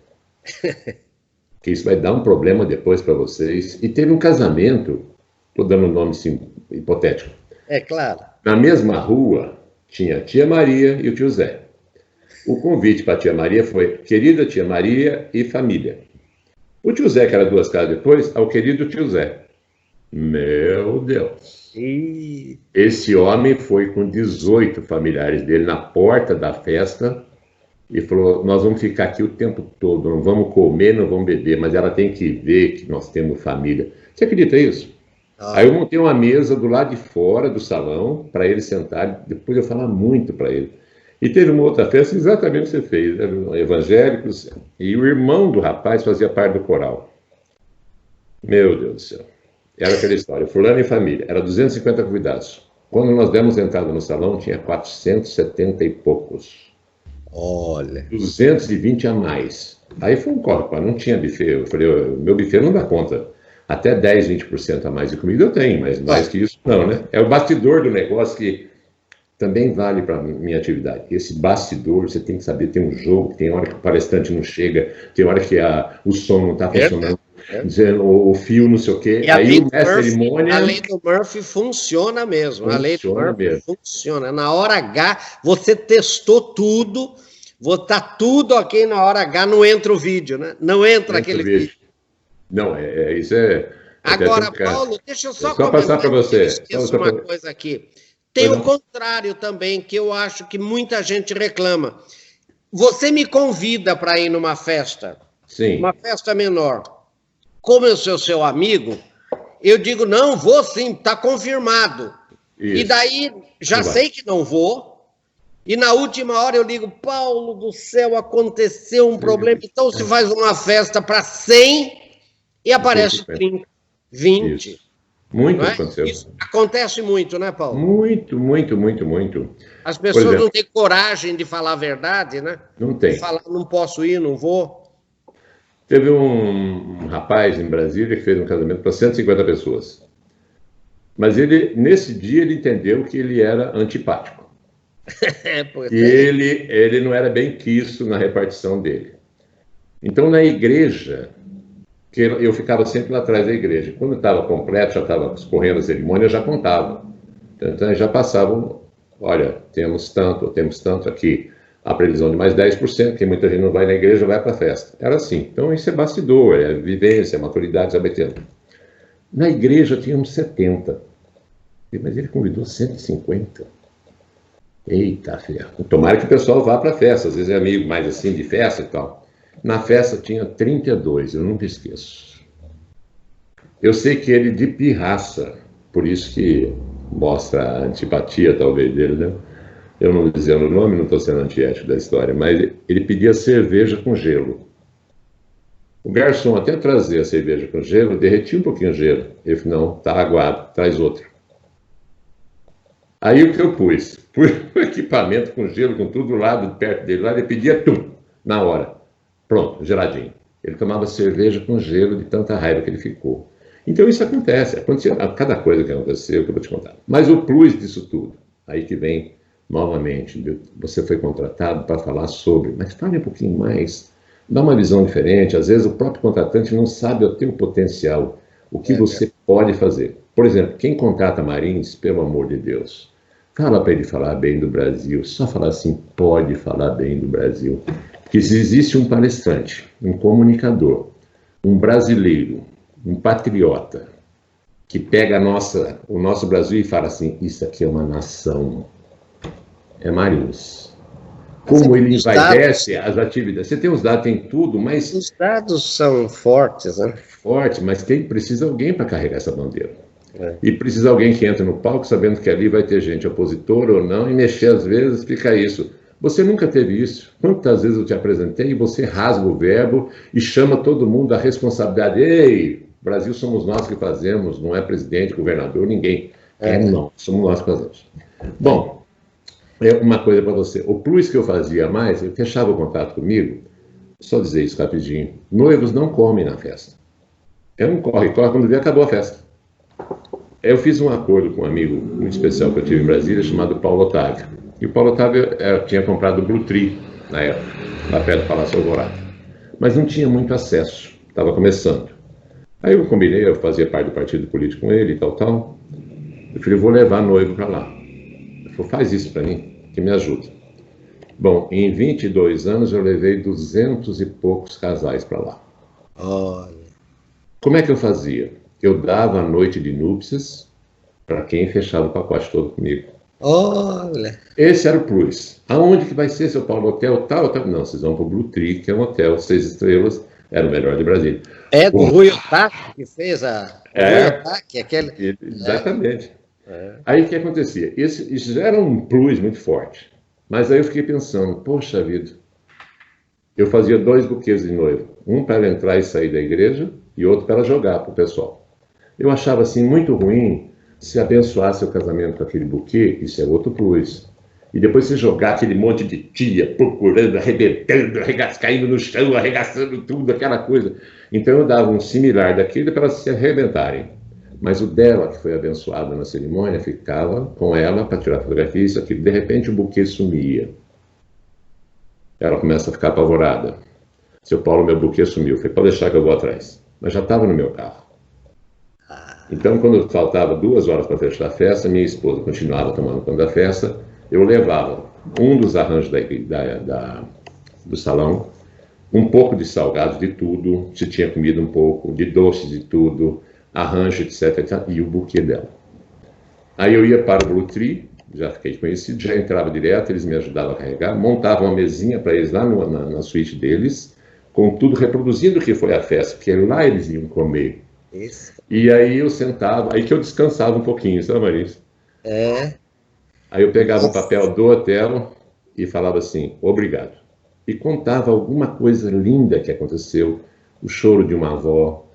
Que isso vai dar um problema depois para vocês. E teve um casamento, estou dando um nome assim, hipotético. É claro. Na mesma rua tinha a tia Maria e o tio Zé. O convite para a tia Maria foi querida tia Maria e família. O tio Zé, que era 2 casas depois, ao querido tio Zé. Meu Deus. Esse homem foi com 18 familiares dele na porta da festa e falou, nós vamos ficar aqui o tempo todo, não vamos comer, não vamos beber, mas ela tem que ver que nós temos família. Você acredita nisso? Aí eu montei uma mesa do lado de fora do salão para ele sentar, depois eu falar muito para ele. E teve uma outra festa exatamente o que você fez, né? Evangélicos, e o irmão do rapaz fazia parte do coral. Meu Deus do céu. Era aquela história, fulano e família, era 250 convidados. Quando nós demos entrada no salão, tinha 470 e poucos. Olha. 220 a mais. Aí foi um corpo, não tinha buffet. Eu falei, meu buffet não dá conta. Até 10, 20% a mais de comida eu tenho, mas mais que isso não, né? É o bastidor do negócio que também vale para a minha atividade. Esse bastidor, você tem que saber, tem um jogo, tem hora que o palestrante não chega, tem hora que o som não está funcionando, dizendo o fio não sei o quê. Aí o mestre cerimônia... A lei do Murphy funciona mesmo. A lei do Murphy funciona. Na hora H, você testou tudo, vou estar tudo ok na hora H, não entra o vídeo, né? Não entra aquele vídeo. Não, isso é... Agora, Paulo, deixa eu só comentar. Só passar para você. Esqueço uma coisa aqui. Tem o contrário também, que eu acho que muita gente reclama. Você me convida para ir numa festa, sim, uma festa menor. Como eu sou seu amigo, eu digo, não, vou sim, está confirmado. Isso. E daí, já sei que não vou, e na última hora eu ligo, Paulo do céu, aconteceu um problema, então se faz uma festa para 100 e aparece 30, 20. Isso. Muito aconteceu. Isso acontece muito, né, Paulo? Muito, muito, muito, muito. As pessoas não têm coragem de falar a verdade, né? Não tem. De falar, não posso ir, não vou. Teve um rapaz em Brasília que fez um casamento para 150 pessoas. Mas ele, nesse dia, ele entendeu que ele era antipático. E ele não era bem quisto na repartição dele. Então, na igreja, que eu ficava sempre lá atrás da igreja. Quando estava completo, já estava escorrendo a cerimônia, eu já contava. Então, já passavam, olha, temos tanto aqui. A previsão de mais 10%, porque muita gente não vai na igreja, vai para a festa. Era assim. Então, isso é bastidor, é vivência, é maturidade, sabe tendo. Na igreja tínhamos 70. Mas ele convidou 150. Eita, filha. Tomara que o pessoal vá para a festa. Às vezes é amigo mais assim de festa e tal. Na festa tinha 32, eu nunca esqueço. Eu sei que ele de pirraça, por isso que mostra a antipatia talvez dele, né? Eu não dizendo o nome, não estou sendo antiético da história, mas ele pedia cerveja com gelo. O garçom até trazia a cerveja com gelo, derretia um pouquinho o gelo. Ele falou, não, está aguado, traz outro. Aí o que eu pus? Pus o equipamento com gelo, com tudo lá, perto dele, lá, ele pedia na hora. Pronto, geladinho. Ele tomava cerveja com gelo de tanta raiva que ele ficou. Então isso acontece, cada coisa que aconteceu, que eu vou te contar. Mas o plus disso tudo, aí que vem novamente, você foi contratado para falar sobre, mas fale um pouquinho mais, dá uma visão diferente. Às vezes o próprio contratante não sabe o teu potencial, o que você pode fazer. Por exemplo, quem contrata Marins, pelo amor de Deus, fala para ele falar bem do Brasil, só falar assim, pode falar bem do Brasil. Porque se existe um palestrante, um comunicador, um brasileiro, um patriota, que pega o nosso Brasil e fala assim, isso aqui é uma nação, é Marins. Como ele envaidece as atividades. Você tem os dados, tem tudo, mas... Os dados são fortes, né? Fortes, mas precisa alguém para carregar essa bandeira. E precisa alguém que entre no palco sabendo que ali vai ter gente opositora ou não, e mexer às vezes, fica isso. Você nunca teve isso. Quantas vezes eu te apresentei e você rasga o verbo e chama todo mundo da responsabilidade. Ei, Brasil somos nós que fazemos, não é presidente, governador, ninguém. Não, somos nós que fazemos. Bom, uma coisa para você. O plus que eu fazia mais, eu fechava o contato comigo, só dizer isso rapidinho, noivos não comem na festa. É um corre, quando vê, acabou a festa. Eu fiz um acordo com um amigo muito especial que eu tive em Brasília, chamado Paulo Otávio. E o Paulo Otávio tinha comprado o Blue Tree, na época, lá perto do Palácio Alvorada. Mas não tinha muito acesso, estava começando. Aí eu combinei, eu fazia parte do partido político com ele e tal. Eu falei, vou levar noivo para lá. Ele falou, faz isso para mim, que me ajuda. Bom, em 22 anos eu levei 200 e poucos casais para lá. Olha. Como é que eu fazia? Eu dava a noite de núpcias para quem fechava o pacote todo comigo. Olha. Esse era o plus. Aonde que vai ser, seu Paulo? Hotel tal? Não, vocês vão para o Blue Tree, que é um hotel 6 estrelas, era o melhor de Brasília. É do Rui Otaque que fez a... Rui Otaque, aquele... Exatamente. Aí o que acontecia? Isso já era um plus muito forte. Mas aí eu fiquei pensando, poxa vida, eu fazia 2 buquês de noivo. Um para ela entrar e sair da igreja e outro para ela jogar para o pessoal. Eu achava assim muito ruim se abençoasse o casamento com aquele buquê, isso é outro plus. E depois se jogar aquele monte de tia procurando, arrebentando, caindo no chão, arregaçando tudo, aquela coisa. Então eu dava um similar daquele para elas se arrebentarem. Mas o dela, que foi abençoado na cerimônia, ficava com ela para tirar fotografia, isso aqui. De repente o buquê sumia. Ela começa a ficar apavorada. Seu Paulo, meu buquê sumiu. Eu falei, pode deixar que eu vou atrás. Mas já estava no meu carro. Então, quando faltava 2 horas para fechar a festa, minha esposa continuava tomando conta da festa, eu levava um dos arranjos do salão, um pouco de salgado de tudo, se tinha comido um pouco, de doce de tudo, arranjo, etc, etc, e o buquê dela. Aí eu ia para o Blue Tree, já fiquei conhecido, já entrava direto, eles me ajudavam a carregar, montavam uma mesinha para eles lá na suíte deles, com tudo reproduzindo o que foi a festa, porque lá eles iam comer. Isso. E aí eu sentava, aí que eu descansava um pouquinho, sabe, Marisa? Aí eu pegava o papel do hotel e falava assim, obrigado. E contava alguma coisa linda que aconteceu, o choro de uma avó.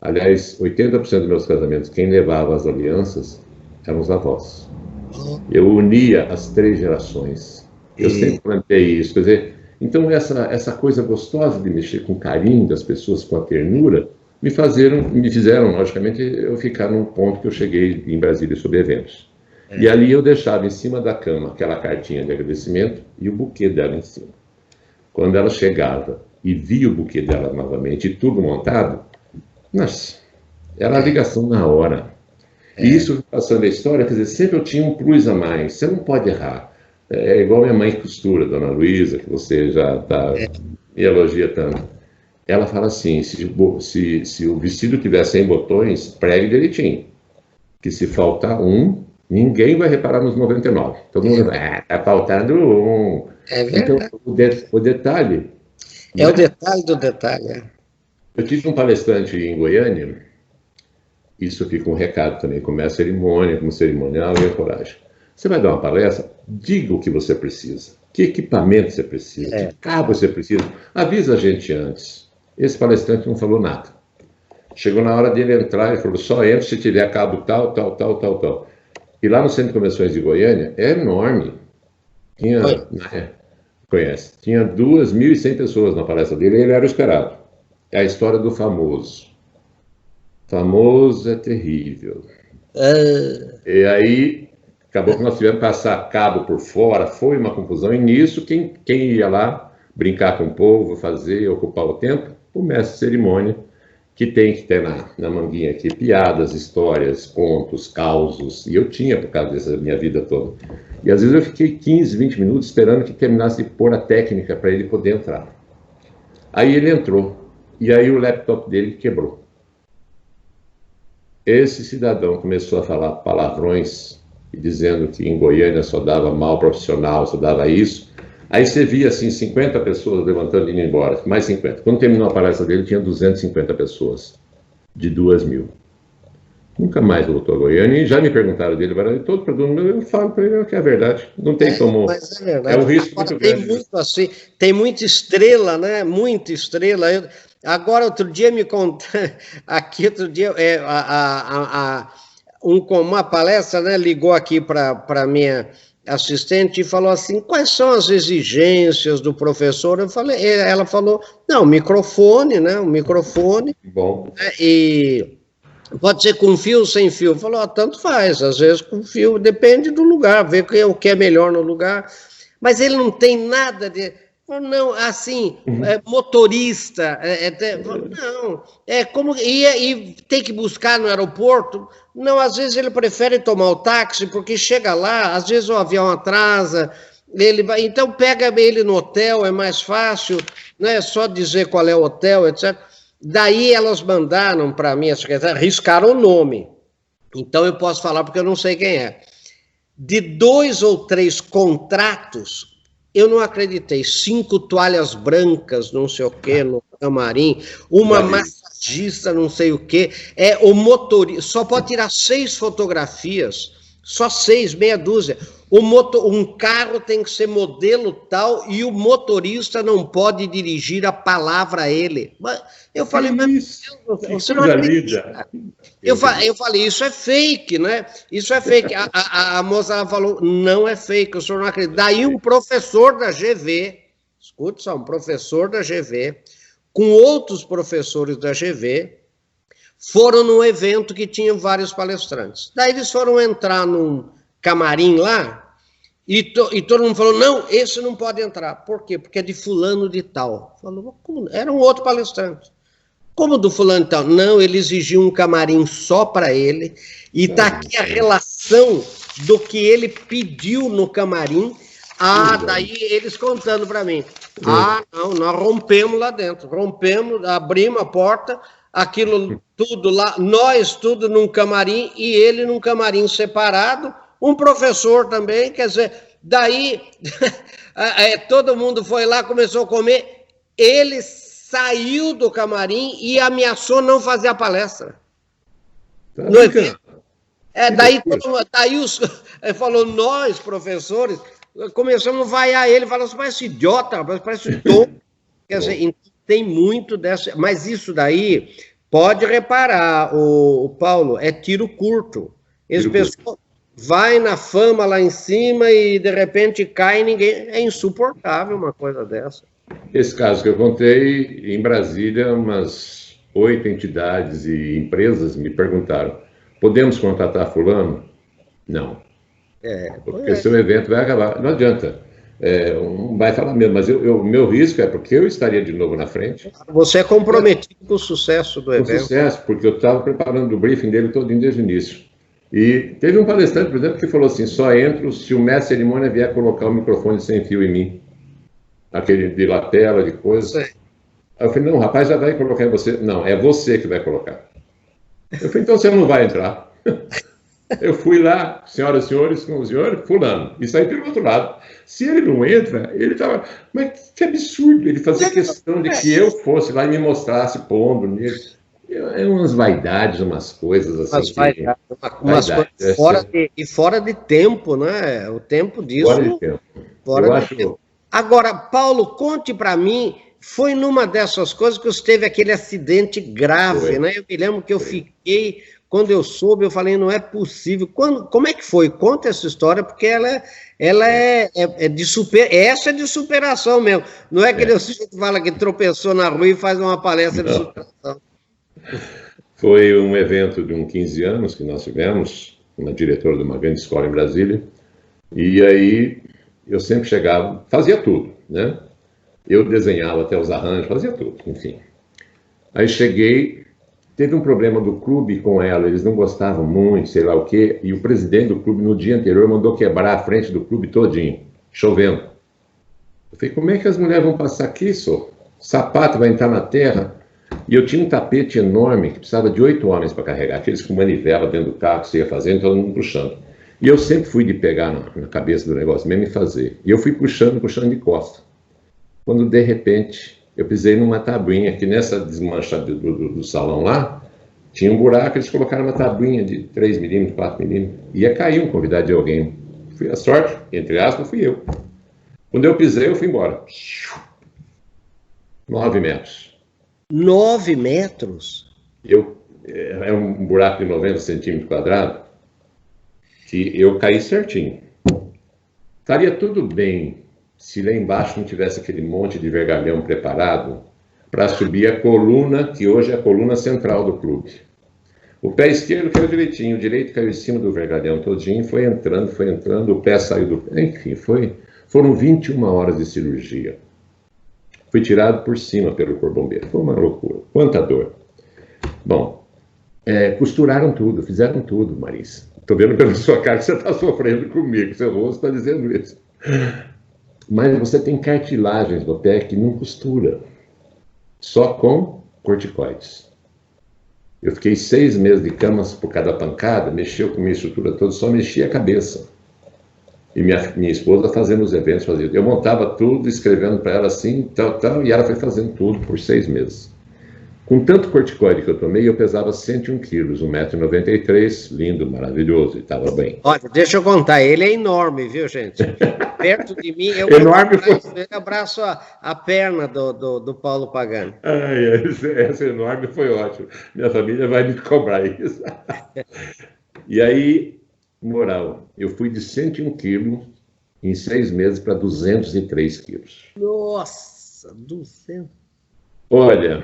Aliás, 80% dos meus casamentos, quem levava as alianças eram os avós. Eu unia as 3 gerações. Eu sempre plantei isso. Quer dizer, então essa coisa gostosa de mexer com o carinho das pessoas, com a ternura, me fizeram, logicamente, eu ficar num ponto que eu cheguei em Brasília sobre eventos. E ali eu deixava em cima da cama aquela cartinha de agradecimento e o buquê dela em cima. Quando ela chegava e via o buquê dela novamente e tudo montado, nossa, era a ligação na hora. E isso, passando a história, quer dizer, sempre eu tinha um plus a mais. Você não pode errar. É igual minha mãe que costura, Dona Luísa, que você já está me elogia tanto. Ela fala assim, se o vestido tiver 100 botões, pregue direitinho. Que se faltar um, ninguém vai reparar nos 99. Todo mundo vai, tá faltando um. É verdade. Então, o detalhe... É o detalhe do detalhe. Eu tive um palestrante em Goiânia, isso fica um recado também, como é a cerimônia, como cerimonial e a coragem. Você vai dar uma palestra, diga o que você precisa. Que equipamento você precisa, que cabo você precisa. Avisa a gente antes. Esse palestrante não falou nada. Chegou na hora dele entrar, ele falou, só entra se tiver cabo tal, tal, tal, tal, tal. E lá no Centro de Convenções de Goiânia, é enorme. Conhece? Tinha 2.100 pessoas na palestra dele e ele era o esperado. É a história do famoso. Famoso é terrível. E aí, acabou que nós tivemos que passar cabo por fora, foi uma confusão. E nisso, quem ia lá brincar com o povo, fazer, ocupar o tempo, o mestre de cerimônia, que tem que ter na manguinha aqui piadas, histórias, contos, causos. E eu tinha por causa dessa minha vida toda. E às vezes eu fiquei 15, 20 minutos esperando que terminasse de pôr a técnica para ele poder entrar. Aí ele entrou. E aí o laptop dele quebrou. Esse cidadão começou a falar palavrões, dizendo que em Goiânia só dava mal profissional, só dava isso. Aí você via assim 50 pessoas levantando e indo embora, mais 50. Quando terminou a palestra dele, tinha 250 pessoas, de 2.000. Nunca mais voltou a Goiânia, e já me perguntaram dele, todo produto, eu falo para ele que é verdade, não tem como... Mas é verdade. É um risco muito grande. Tem muito assim, tem muita estrela, né? Muita estrela. Agora, outro dia me contaram, aqui outro dia, uma palestra, né, ligou aqui para minha assistente e falou assim, quais são as exigências do professor? Ela falou, não, microfone, né, um microfone. Bom. Né, e pode ser com fio ou sem fio. Falou, tanto faz, às vezes com fio, depende do lugar, ver o que é melhor no lugar. Mas ele não tem nada de... Não, assim, motorista, não, como e tem que buscar no aeroporto, não, às vezes ele prefere tomar o táxi, porque chega lá, às vezes o avião atrasa, então pega ele no hotel, é mais fácil, né, só dizer qual é o hotel, etc. Daí elas mandaram para a minha secretária, riscaram o nome, então eu posso falar porque eu não sei quem é, de 2 ou 3 contratos. Eu não acreditei, 5 toalhas brancas, não sei o que, no camarim, uma massagista, não sei o que, o motorista, só pode tirar 6 fotografias, só 6, meia dúzia. Um carro tem que ser modelo tal e o motorista não pode dirigir a palavra a ele. Eu falei, mas você não acredita. Eu falei, isso é fake, né? Isso é fake. A moça falou, não é fake, o senhor não acredita. Daí um professor da GV, escute só, um professor da GV, com outros professores da GV, foram num evento que tinha vários palestrantes. Daí eles foram entrar num camarim lá, e todo mundo falou, não, esse não pode entrar. Por quê? Porque é de fulano de tal. Falou, como? Era um outro palestrante. Como do fulano de tal? Não, ele exigiu um camarim só para ele, e está aqui a relação do que ele pediu no camarim, Ah, daí eles contando para mim. Ah, não, nós rompemos lá dentro. Rompemos, abrimos a porta, aquilo tudo lá, nós tudo num camarim e ele num camarim separado, um professor também, quer dizer, daí todo mundo foi lá, começou a comer, ele saiu do camarim e ameaçou não fazer a palestra. Tá No evento. Daí ele falou, nós, professores, começamos a vaiar ele, falando, parece idiota, parece tonto. Quer dizer, tem muito dessa... Mas isso daí, pode reparar, o Paulo, é tiro curto. Esse pessoal vai na fama lá em cima e, de repente, cai e ninguém... É insuportável uma coisa dessa. Esse caso que eu contei, em Brasília, umas 8 entidades e empresas me perguntaram, podemos contratar fulano? Não. Porque seu evento vai acabar. Não adianta. Não vai falar mesmo, mas o meu risco é porque eu estaria de novo na frente. Você é comprometido com o sucesso do evento. Com sucesso, porque eu estava preparando o briefing dele todo desde o início. E teve um palestrante, por exemplo, que falou assim, só entro se o mestre de cerimônia vier colocar o microfone sem fio em mim. Aquele de lapela, de coisa. Aí eu falei, não, o rapaz já vai colocar em você. Não, é você que vai colocar. Eu falei, então você não vai entrar. Eu fui lá, senhoras e senhores, com o senhor, fulano, e saí pelo outro lado. Se ele não entra, ele estava... Mas que absurdo ele fazer questão de que eu fosse lá e me mostrasse pondo nele. É umas vaidades, umas coisas assim. Umas coisas fora de tempo, né? O tempo disso... Fora de tempo. Fora de tempo. Agora, Paulo, conte para mim, foi numa dessas coisas que você teve aquele acidente grave, né? Eu me lembro que eu fiquei... Quando eu soube, eu falei, não é possível. Como é que foi? Conta essa história, porque ela é de essa é de superação mesmo. Não é aquele que fala que tropeçou na rua e faz uma palestra de superação. Foi um evento de 15 anos que nós tivemos, uma diretora de uma grande escola em Brasília, e aí eu sempre chegava, fazia tudo, né? Eu desenhava até os arranjos, fazia tudo, enfim. Aí cheguei... Teve um problema do clube com ela, eles não gostavam muito, sei lá o quê, e o presidente do clube no dia anterior mandou quebrar a frente do clube todinho, chovendo. Eu falei, como é que as mulheres vão passar aqui, só? O sapato vai entrar na terra. E eu tinha um tapete enorme que precisava de 8 homens para carregar, aqueles com manivela dentro do carro que você ia fazendo, todo mundo puxando. E eu sempre fui de pegar na cabeça do negócio mesmo e fazer. E eu fui puxando de costa. Quando, de repente... Eu pisei numa tabuinha, que nessa desmancha do salão lá, tinha um buraco, eles colocaram uma tabuinha de 3 milímetros, 4 milímetros. Ia cair um convidado de alguém. A sorte, entre aspas, fui eu. Quando eu pisei, eu fui embora. 9 metros. 9 metros? É um buraco de 90 centímetros quadrados, que eu caí certinho. Estaria tudo bem se lá embaixo não tivesse aquele monte de vergalhão preparado para subir a coluna, que hoje é a coluna central do clube. O pé esquerdo caiu direitinho, o direito caiu em cima do vergalhão todinho, foi entrando, o pé saiu do... Enfim, foram 21 horas de cirurgia. Fui tirado por cima pelo corpo bombeiro. Foi uma loucura. Quanta dor. Bom, costuraram tudo, fizeram tudo, Marisa. Estou vendo pela sua cara que você está sofrendo comigo, seu rosto está dizendo isso. Mas você tem cartilagens no pé que não costura, só com corticoides. Eu fiquei 6 meses de cama por cada pancada, mexeu com minha estrutura toda, só mexia a cabeça. E minha esposa fazendo os eventos, fazia. Eu montava tudo, escrevendo para ela assim, tal, e ela foi fazendo tudo por 6 meses. Com tanto corticoide que eu tomei, eu pesava 101 quilos, 1,93 m, lindo, maravilhoso, e estava bem. Olha, deixa eu contar, ele é enorme, viu, gente? Perto de mim, eu abraço a perna do Paulo Pagani. Essa enorme foi ótimo. Minha família vai me cobrar isso. E aí, moral, eu fui de 101 quilos em 6 meses para 203 quilos. Nossa, 200. Olha...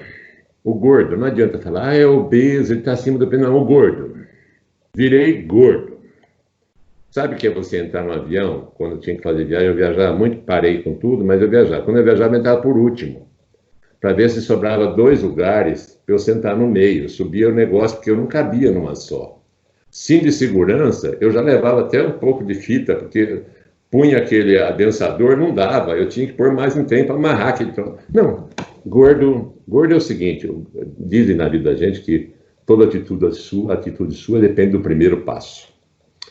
O gordo, não adianta falar, é obeso, ele está acima do peso. Não, o gordo. Virei gordo. Sabe o que é você entrar no avião? Quando eu tinha que fazer viagem, eu viajava muito, parei com tudo, mas eu viajava. Quando eu viajava, eu entrava por último, para ver se sobrava 2 lugares para eu sentar no meio. Eu subia o negócio, porque eu não cabia numa só. Sim, de segurança, eu já levava até um pouco de fita, porque punha aquele adensador, não dava, eu tinha que pôr mais um tempo para amarrar aquele... Não, gordo é o seguinte, dizem na vida da gente que toda atitude sua depende do primeiro passo.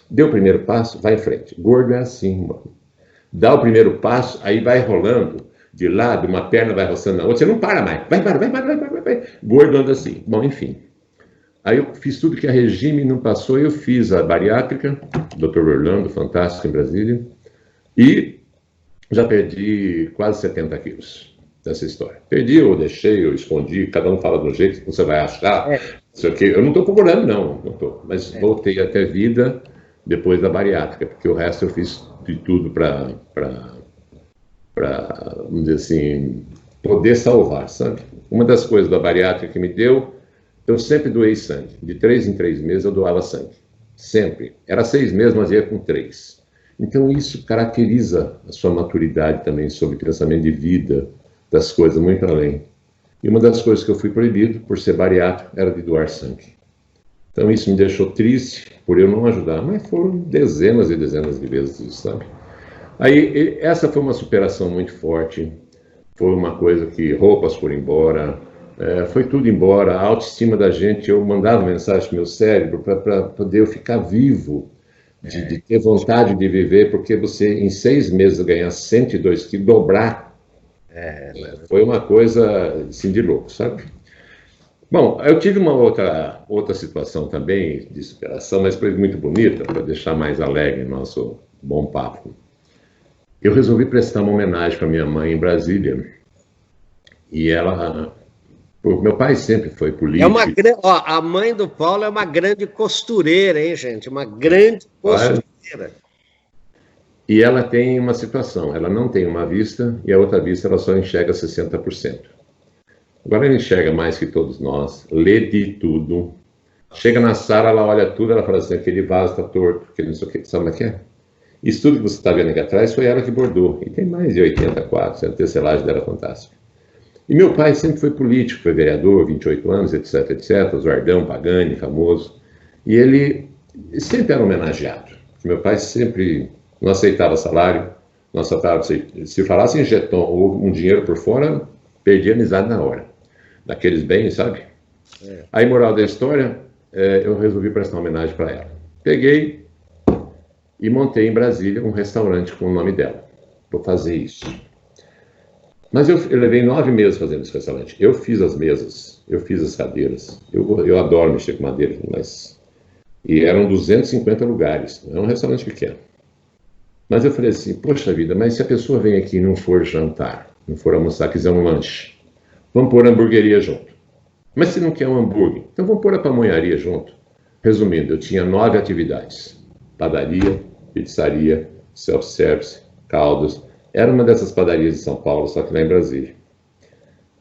Deu o primeiro passo, vai em frente. Gordo é assim, mano. Dá o primeiro passo, aí vai rolando de lado, uma perna vai roçando na outra, você não para mais. Vai. Gordo anda assim. Bom, enfim. Aí eu fiz tudo que a regime não passou, eu fiz a bariátrica, Dr. Orlando, fantástico em Brasília, e já perdi quase 70 quilos dessa história. Perdi, eu deixei, eu escondi, cada um fala do jeito que você vai achar. Isso aqui. Eu não estou procurando, não estou. Mas voltei até vida depois da bariátrica, porque o resto eu fiz de tudo para, vamos dizer assim, poder salvar, sabe? Uma das coisas da bariátrica que me deu, eu sempre doei sangue. De 3 em 3 meses eu doava sangue. Sempre. Era 6 meses, mas ia com 3. Então isso caracteriza a sua maturidade também sobre pensamento de vida, das coisas muito além. E uma das coisas que eu fui proibido, por ser bariátrico, era de doar sangue. Então isso me deixou triste por eu não ajudar, mas foram dezenas e dezenas de vezes isso, sabe? Aí essa foi uma superação muito forte, foi uma coisa que roupas foram embora, foi tudo embora, a autoestima da gente, eu mandava mensagem para o meu cérebro para poder eu ficar vivo, de ter vontade de viver, porque você em 6 meses ganhar 102 quilos, dobrar, foi uma coisa assim de louco, sabe? Bom, eu tive uma outra situação também de superação, mas foi muito bonita, para deixar mais alegre o nosso bom papo. Eu resolvi prestar uma homenagem para minha mãe em Brasília. E ela... Meu pai sempre foi político. A mãe do Paulo é uma grande costureira, hein, gente? Uma grande costureira. E ela tem uma situação, ela não tem uma vista e a outra vista ela só enxerga 60%. Agora ela enxerga mais que todos nós, lê de tudo. Chega na sala, ela olha tudo, ela fala assim, aquele vaso está torto, aquele não sei o que, sabe o que é? Isso tudo que você está vendo aqui atrás foi ela que bordou. E tem mais de 80 quadros, a tecelagem dela é fantástica. E meu pai sempre foi político, foi vereador, 28 anos, etc, Zordão, Pagani, famoso. E ele sempre era homenageado. Meu pai sempre não aceitava salário, não aceitava, se falasse em jeton ou um dinheiro por fora, perdia a amizade na hora. Daqueles bens, sabe? Aí, moral da história, eu resolvi prestar uma homenagem para ela. Peguei e montei em Brasília um restaurante com o nome dela. Vou fazer isso. Mas eu levei 9 meses fazendo esse restaurante. Eu fiz as mesas, eu fiz as cadeiras. Eu adoro mexer com madeira, mas... E eram 250 lugares, não é um restaurante pequeno. Mas eu falei assim, poxa vida, mas se a pessoa vem aqui e não for jantar, não for almoçar, quiser um lanche, vamos pôr a hamburgueria junto. Mas se não quer um hambúrguer, então vamos pôr a pamonharia junto. Resumindo, eu tinha 9 atividades. Padaria, pizzaria, self-service, caldos. Era uma dessas padarias de São Paulo, só que lá em Brasília.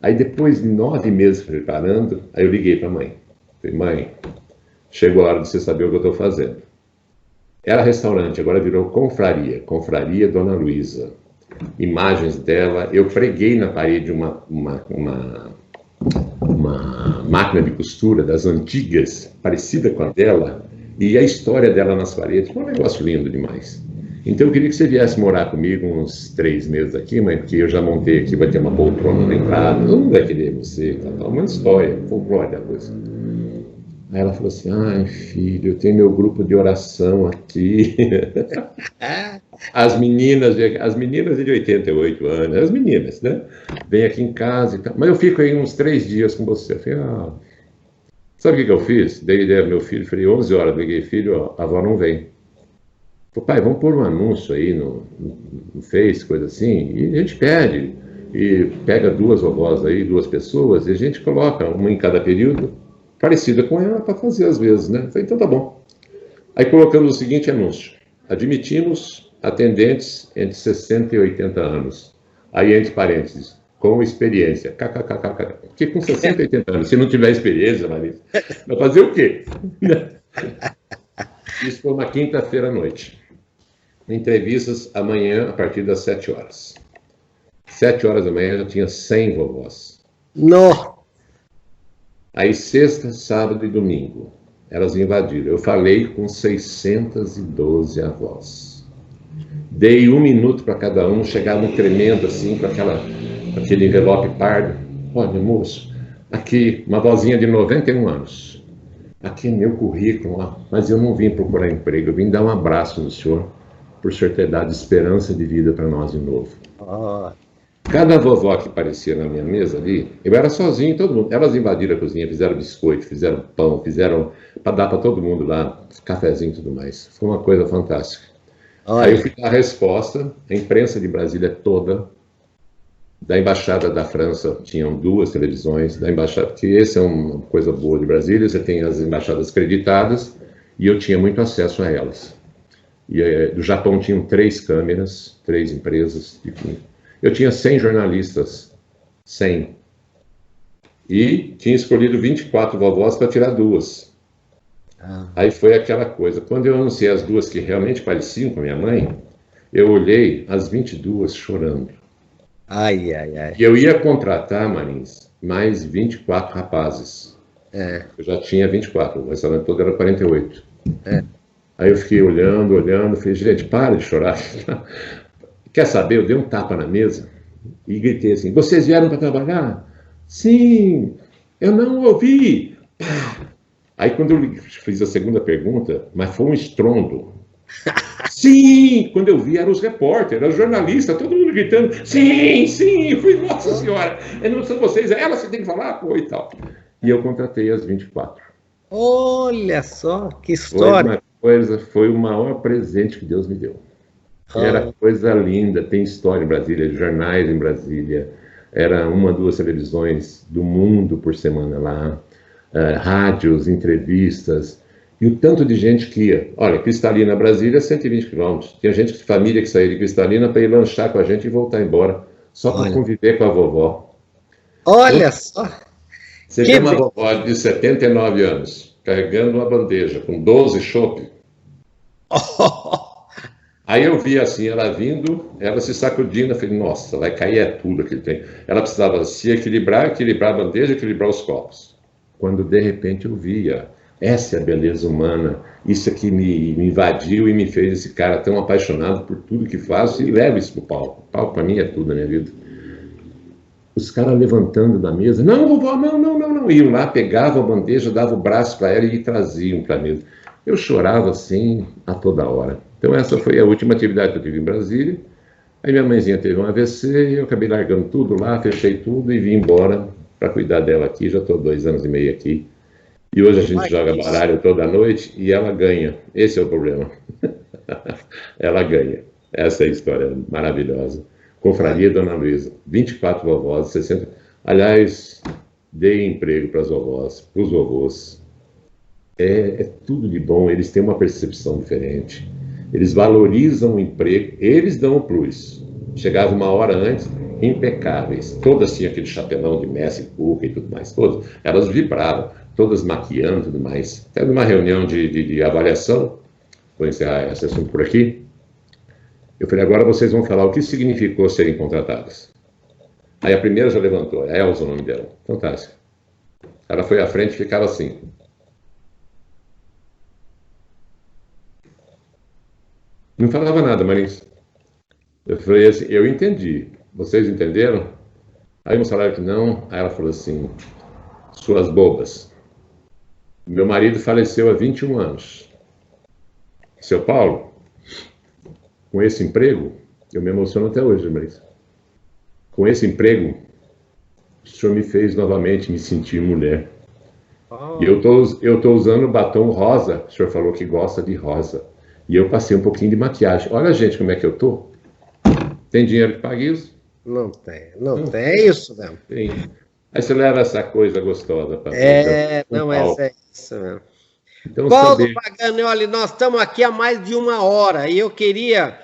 Aí depois de 9 meses preparando, aí eu liguei para a mãe. Falei, mãe, chegou a hora de você saber o que eu estou fazendo. Era restaurante, agora virou confraria. Confraria Dona Luísa. Imagens dela, eu preguei na parede uma máquina de costura das antigas, parecida com a dela, e a história dela nas paredes. Foi um negócio lindo demais. Então eu queria que você viesse morar comigo uns 3 meses aqui, mãe, porque eu já montei aqui, vai ter uma poltrona na entrada, todo mundo vai querer você, tá, uma história, folclore da coisa. Aí ela falou assim, ai filho, eu tenho meu grupo de oração aqui. As meninas de 88 anos, as meninas, né? Vêm aqui em casa e tal. Mas eu fico aí uns 3 dias com você. Eu falei, sabe o que eu fiz? Dei ideia ao meu filho, falei, 11 horas, liguei, filho, a avó não vem. Falei, pai, vamos pôr um anúncio aí no Face, coisa assim, e a gente pede, e pega 2 vovós aí, 2 pessoas, e a gente coloca uma em cada período, parecida com ela, para fazer às vezes, né? Falei, então tá bom. Aí colocamos o seguinte anúncio, admitimos atendentes entre 60 e 80 anos. Aí, entre parênteses, com experiência. KKKKK. Porque com 60 e 80 anos, se não tiver experiência, Marisa, vai fazer o quê? Isso foi uma quinta-feira à noite. Entrevistas amanhã, a partir das 7 horas. 7 horas da manhã já tinha 100 vovós. Não. Aí, sexta, sábado e domingo, elas invadiram. Eu falei com 612 avós. Dei 1 minuto para cada um, chegavam tremendo assim, com aquele envelope pardo. Olha, moço, aqui, uma vozinha de 91 anos. Aqui é meu currículo, ó, mas eu não vim procurar emprego, eu vim dar um abraço no senhor, por senhor ter dado esperança de vida para nós de novo. Cada vovó que aparecia na minha mesa ali, eu era sozinho, todo mundo. Elas invadiram a cozinha, fizeram biscoito, fizeram pão, fizeram para dar para todo mundo lá, cafezinho e tudo mais. Foi uma coisa fantástica. Olha. Aí eu fui dar a resposta, a imprensa de Brasília toda, da Embaixada da França, tinham 2 televisões, da Embaixada, que essa é uma coisa boa de Brasília, você tem as embaixadas acreditadas, e eu tinha muito acesso a elas. E do Japão tinham 3 câmeras, 3 empresas, eu tinha 100 jornalistas, 100. E tinha escolhido 24 vovós para tirar 2. Aí foi aquela coisa. Quando eu anunciei as 2 que realmente pareciam com a minha mãe, eu olhei as 22 chorando. Ai, ai, ai. E eu ia contratar, Marins, mais 24 rapazes. Eu já tinha 24, o restaurante todo era 48. Aí eu fiquei olhando, falei, gente, para de chorar. Quer saber? Eu dei um tapa na mesa e gritei assim, vocês vieram para trabalhar? Sim, eu não ouvi. Aí quando eu fiz a segunda pergunta, mas foi um estrondo. Sim, quando eu vi, eram os repórteres, eram os jornalistas, todo mundo gritando, sim, eu fui, nossa senhora, não são vocês, ela você tem que falar, pô, e tal. E eu contratei as 24. Olha só, que história. Foi o maior presente que Deus me deu. Era coisa linda, tem história em Brasília, jornais em Brasília, era 1, 2 televisões do mundo por semana lá, rádios, entrevistas, e o tanto de gente que ia. Olha, Cristalina, Brasília, 120 quilômetros. Tinha gente de família que saía de Cristalina para ir lanchar com a gente e voltar embora, só para conviver com a vovó. Olha só! Você vê uma vovó de 79 anos, carregando uma bandeja com 12 chopp. Aí eu vi assim, ela vindo, ela se sacudindo, eu falei, nossa, vai cair tudo que ele tem. Ela precisava se equilibrar a bandeja, equilibrar os copos. Quando de repente eu via, essa é a beleza humana, isso aqui me invadiu e me fez esse cara tão apaixonado por tudo que faço e levo isso pro palco. O palco para mim é tudo na minha vida. Os caras levantando da mesa, não, vovó, não. Iam lá, pegavam a bandeja, davam o braço para ela e traziam para a mesa. Eu chorava assim a toda hora. Então essa foi a última atividade que eu tive em Brasília. Aí minha mãezinha teve um AVC e eu acabei largando tudo lá, fechei tudo e vim embora para cuidar dela aqui. Já estou 2 anos e meio aqui. E hoje a gente joga baralho toda noite e ela ganha. Esse é o problema. Ela ganha. Essa é a história maravilhosa. Confraria Dona Luísa. 24 vovós, 60. Aliás, dei emprego para as vovós, para os vovôs. É tudo de bom, eles têm uma percepção diferente. Eles valorizam o emprego, eles dão o plus. Chegava 1 hora antes, impecáveis. Todas tinham aquele chapelão de mestre, cuca e tudo mais. Todas. Elas vibravam, todas maquiando e tudo mais. Até numa reunião de avaliação, vou encerrar esse assunto por aqui, eu falei, agora vocês vão falar o que significou serem contratadas. Aí a primeira já levantou, é Elza o nome dela. Fantástico. Ela foi à frente e ficava assim. Não falava nada, Marins. Eu falei assim, eu entendi. Vocês entenderam? Aí uns falaram que não. Aí ela falou assim, suas bobas. Meu marido faleceu há 21 anos. Seu Paulo, com esse emprego, eu me emociono até hoje, Marins. Com esse emprego, o senhor me fez novamente me sentir mulher. E eu tô usando batom rosa. O senhor falou que gosta de rosa. E eu passei um pouquinho de maquiagem. Olha, gente, como é que eu tô. Tem dinheiro que paga isso? Não tem. É isso mesmo. Tem. Aí você leva essa coisa gostosa para é isso mesmo. Então, Paulo Pagani, olha, nós estamos aqui há mais de 1 hora e eu queria,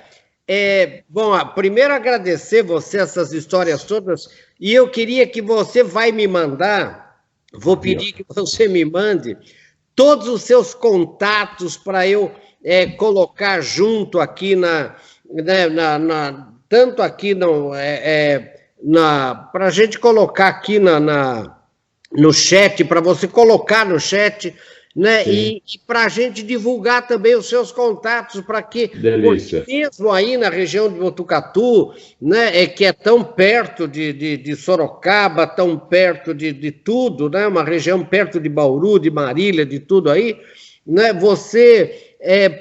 primeiro agradecer você essas histórias todas e eu queria que você vai me mandar, vou pedir que você me mande todos os seus contatos para eu colocar junto aqui tanto aqui para a gente colocar aqui no chat, para você colocar no chat né? E para a gente divulgar também os seus contatos, para que, Delícia. mesmo aí na região de Botucatu, né, que é tão perto de Sorocaba, tão perto de tudo, né? Uma região perto de Bauru, de Marília, de tudo aí, né? Você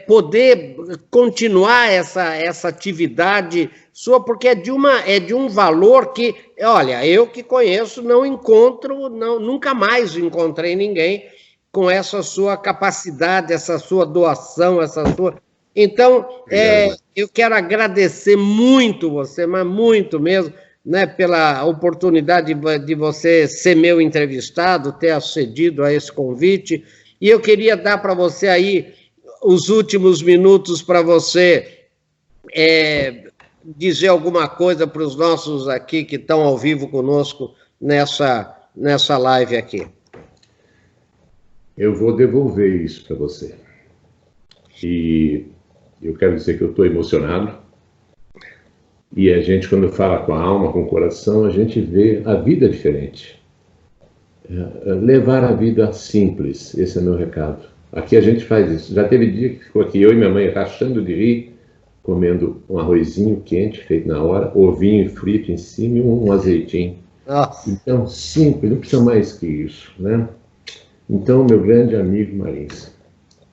poder continuar essa atividade sua, porque é de um valor que, olha, eu que conheço, não encontro, nunca mais encontrei ninguém com essa sua capacidade, essa sua doação, essa sua... Então, eu quero agradecer muito você, mas muito mesmo, né, pela oportunidade de você ser meu entrevistado, ter acedido a esse convite, e eu queria dar para você aí os últimos minutos para você dizer alguma coisa para os nossos aqui que estão ao vivo conosco nessa live aqui. Eu vou devolver isso para você. E eu quero dizer que eu estou emocionado. E a gente, quando fala com a alma, com o coração, a gente vê a vida diferente. Levar a vida simples, esse é meu recado. Aqui a gente faz isso. Já teve dia que ficou aqui eu e minha mãe rachando de rir, comendo um arrozinho quente, feito na hora, ovinho frito em cima e um azeitinho. Nossa. Então, simples, não precisa mais que isso, né? Então, meu grande amigo Marins,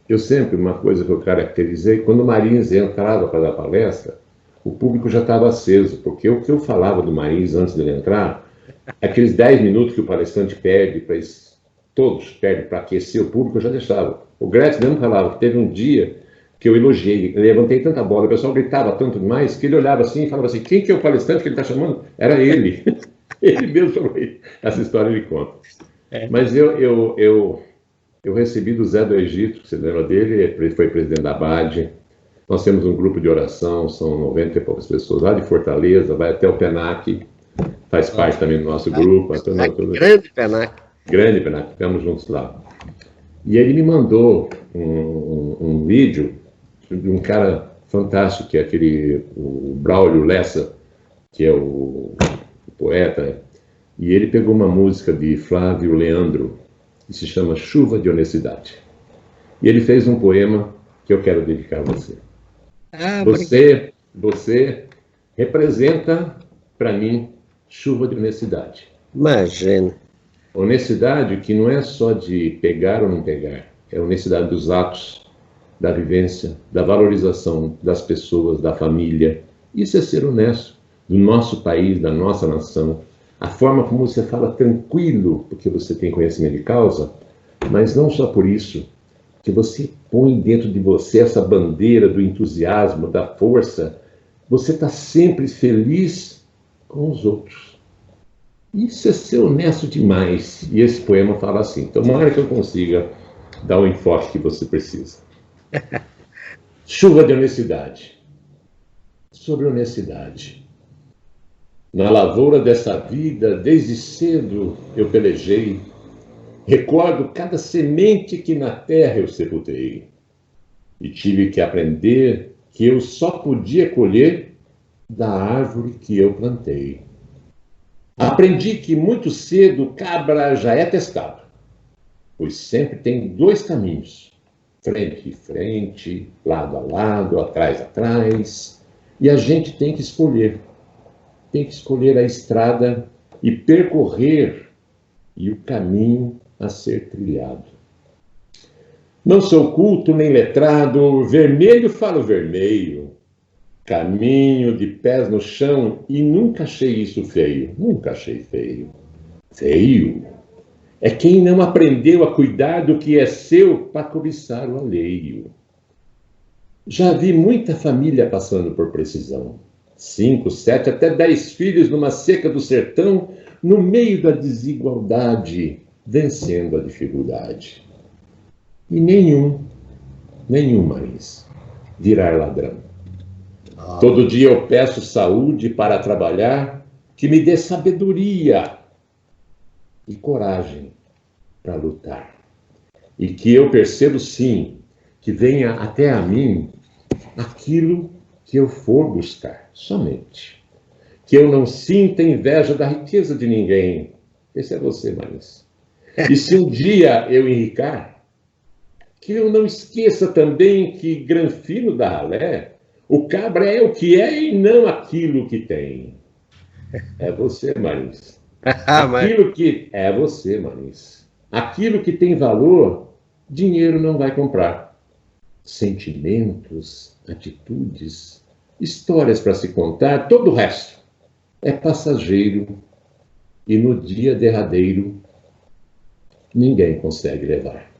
eu sempre, uma coisa que eu caracterizei, quando o Marins entrava para dar palestra, o público já estava aceso, porque o que eu falava do Marins antes dele entrar, aqueles 10 minutos que o palestrante perde, todos perdem para aquecer o público, eu já deixava. O Gretz mesmo falava que teve um dia que eu elogiei, levantei tanta bola, o pessoal gritava tanto demais, que ele olhava assim e falava assim, quem que é o palestrante que ele está chamando? Era ele. Ele mesmo falou, essa história ele conta. Mas eu recebi do Zé do Egito, que você lembra dele, ele foi presidente da ABAD. Nós temos um grupo de oração, são 90 e poucas pessoas, lá de Fortaleza, vai até o PENAC, faz parte também do nosso grupo. Grande PENAC. Grande PENAC, ficamos juntos lá. E ele me mandou um vídeo de um cara fantástico, que é o Braulio Lessa, que é o poeta, e ele pegou uma música de Flávio Leandro, que se chama Chuva de Honestidade. E ele fez um poema que eu quero dedicar a você. Você representa, para mim, chuva de honestidade. Imagina. Honestidade que não é só de pegar ou não pegar, é honestidade dos atos, da vivência, da valorização das pessoas, da família. Isso é ser honesto do nosso país, da nossa nação. A forma como você fala tranquilo, porque você tem conhecimento de causa, mas não só por isso, que você põe dentro de você essa bandeira do entusiasmo, da força. Você está sempre feliz com os outros. Isso é ser honesto demais. E esse poema fala assim. Tomara que eu consiga dar o enfoque que você precisa. Chuva de honestidade. Sobre honestidade. Na lavoura dessa vida, desde cedo eu pelejei. Recordo cada semente que na terra eu sepultei. E tive que aprender que eu só podia colher da árvore que eu plantei. Aprendi que muito cedo cabra já é testado, pois sempre tem dois caminhos, frente e frente, lado a lado, atrás a atrás, e a gente tem que escolher a estrada e percorrer e o caminho a ser trilhado. Não sou culto nem letrado, vermelho falo vermelho, caminho de pés no chão e nunca achei isso feio, nunca achei feio. Feio é quem não aprendeu a cuidar do que é seu para cobiçar o alheio. Já vi muita família passando por precisão, 5, 7, até 10 filhos numa seca do sertão, no meio da desigualdade, vencendo a dificuldade. E nenhum, Marins, virar ladrão. Todo dia eu peço saúde para trabalhar, que me dê sabedoria e coragem para lutar. E que eu percebo, sim, que venha até a mim aquilo que eu for buscar, somente. Que eu não sinta inveja da riqueza de ninguém. Esse é você, Marins. E se um dia eu enricar, que eu não esqueça também que, granfino da ralé, o cabra é o que é e não aquilo que tem. É você, Marins. Aquilo que... É você, Marins. Aquilo que tem valor, dinheiro não vai comprar. Sentimentos, atitudes, histórias para se contar, todo o resto é passageiro e no dia derradeiro ninguém consegue levar.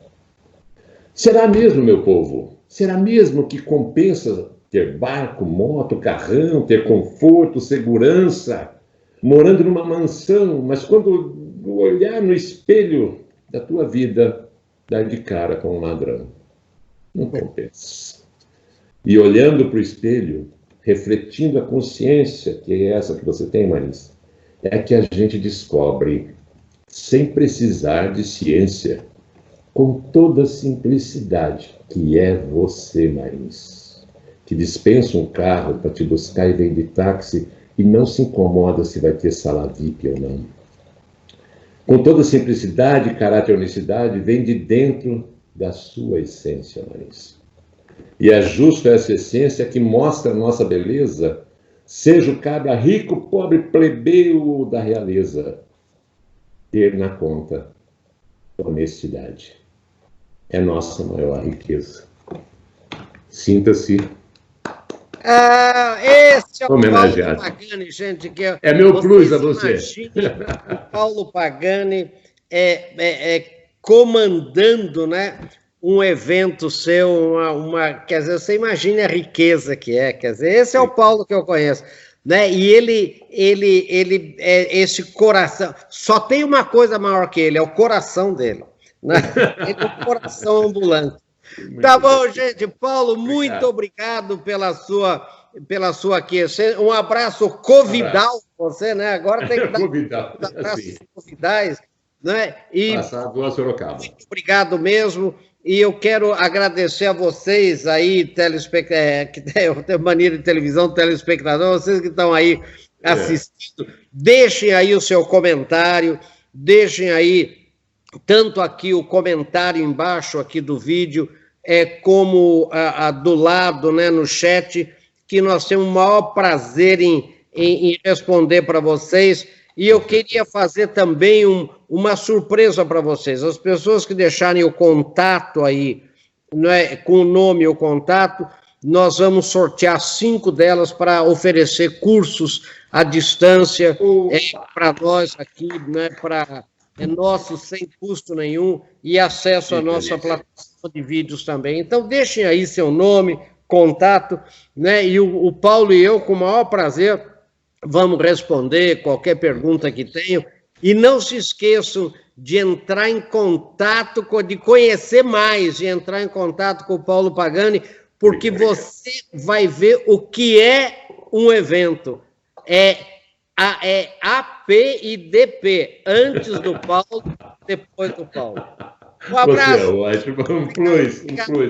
Será mesmo, meu povo? Será mesmo que compensa ter barco, moto, carrão, ter conforto, segurança, morando numa mansão, mas quando olhar no espelho da tua vida, dar de cara com um ladrão? Não compensa. E olhando para o espelho, refletindo a consciência, que é essa que você tem, Marisa, é que a gente descobre, sem precisar de ciência, com toda a simplicidade, que é você, Marins, que dispensa um carro para te buscar e vem de táxi e não se incomoda se vai ter sala VIP ou não. Com toda a simplicidade, caráter e honestidade, vem de dentro da sua essência, Marins. E é justo essa essência que mostra a nossa beleza, seja o cabra rico, pobre, plebeu da realeza, ter na conta honestidade. É nossa maior riqueza. Sinta-se Esse é o homenageado. Paulo Pagani, gente. Que é meu plus a você. O Paulo Pagani comandando, né, um evento seu, quer dizer, você imagina a riqueza que é, quer dizer, esse é o Paulo que eu conheço, né, e ele esse coração, só tem uma coisa maior que ele, é o coração dele, né? Ele é o coração ambulante. Tá bom, gente. Paulo, muito obrigado pela sua aqui. Um abraço covidal para você, né? Agora tem que dar abraços covidais, né? E passado a Sorocaba. Muito obrigado mesmo. E eu quero agradecer a vocês aí, que tem mania de televisão, telespectador, vocês que estão aí assistindo. Deixem aí o seu comentário, deixem aí tanto aqui o comentário embaixo aqui do vídeo, como do lado, né, no chat, que nós temos o maior prazer em responder para vocês. E eu queria fazer também uma surpresa para vocês. As pessoas que deixarem o contato aí, né, com o nome e o contato, nós vamos sortear 5 delas para oferecer cursos à distância para nós aqui, né, é nosso, sem custo nenhum, e acesso à nossa plataforma de vídeos também. Então, deixem aí seu nome, contato, né? E o Paulo e eu, com o maior prazer, vamos responder qualquer pergunta que tenham. E não se esqueçam de entrar em contato, de conhecer mais, de entrar em contato com o Paulo Pagani, porque você vai ver o que é um evento. É AP e DP, antes do Paulo, depois do Paulo. Um abraço. Você é ótimo, um plus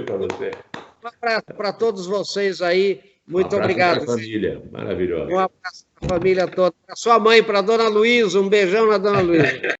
para você. Um abraço para todos vocês aí, muito obrigado. Para a família, maravilhosa. Um abraço para a família toda, para sua mãe, para a dona Luísa, um beijão na dona Luísa.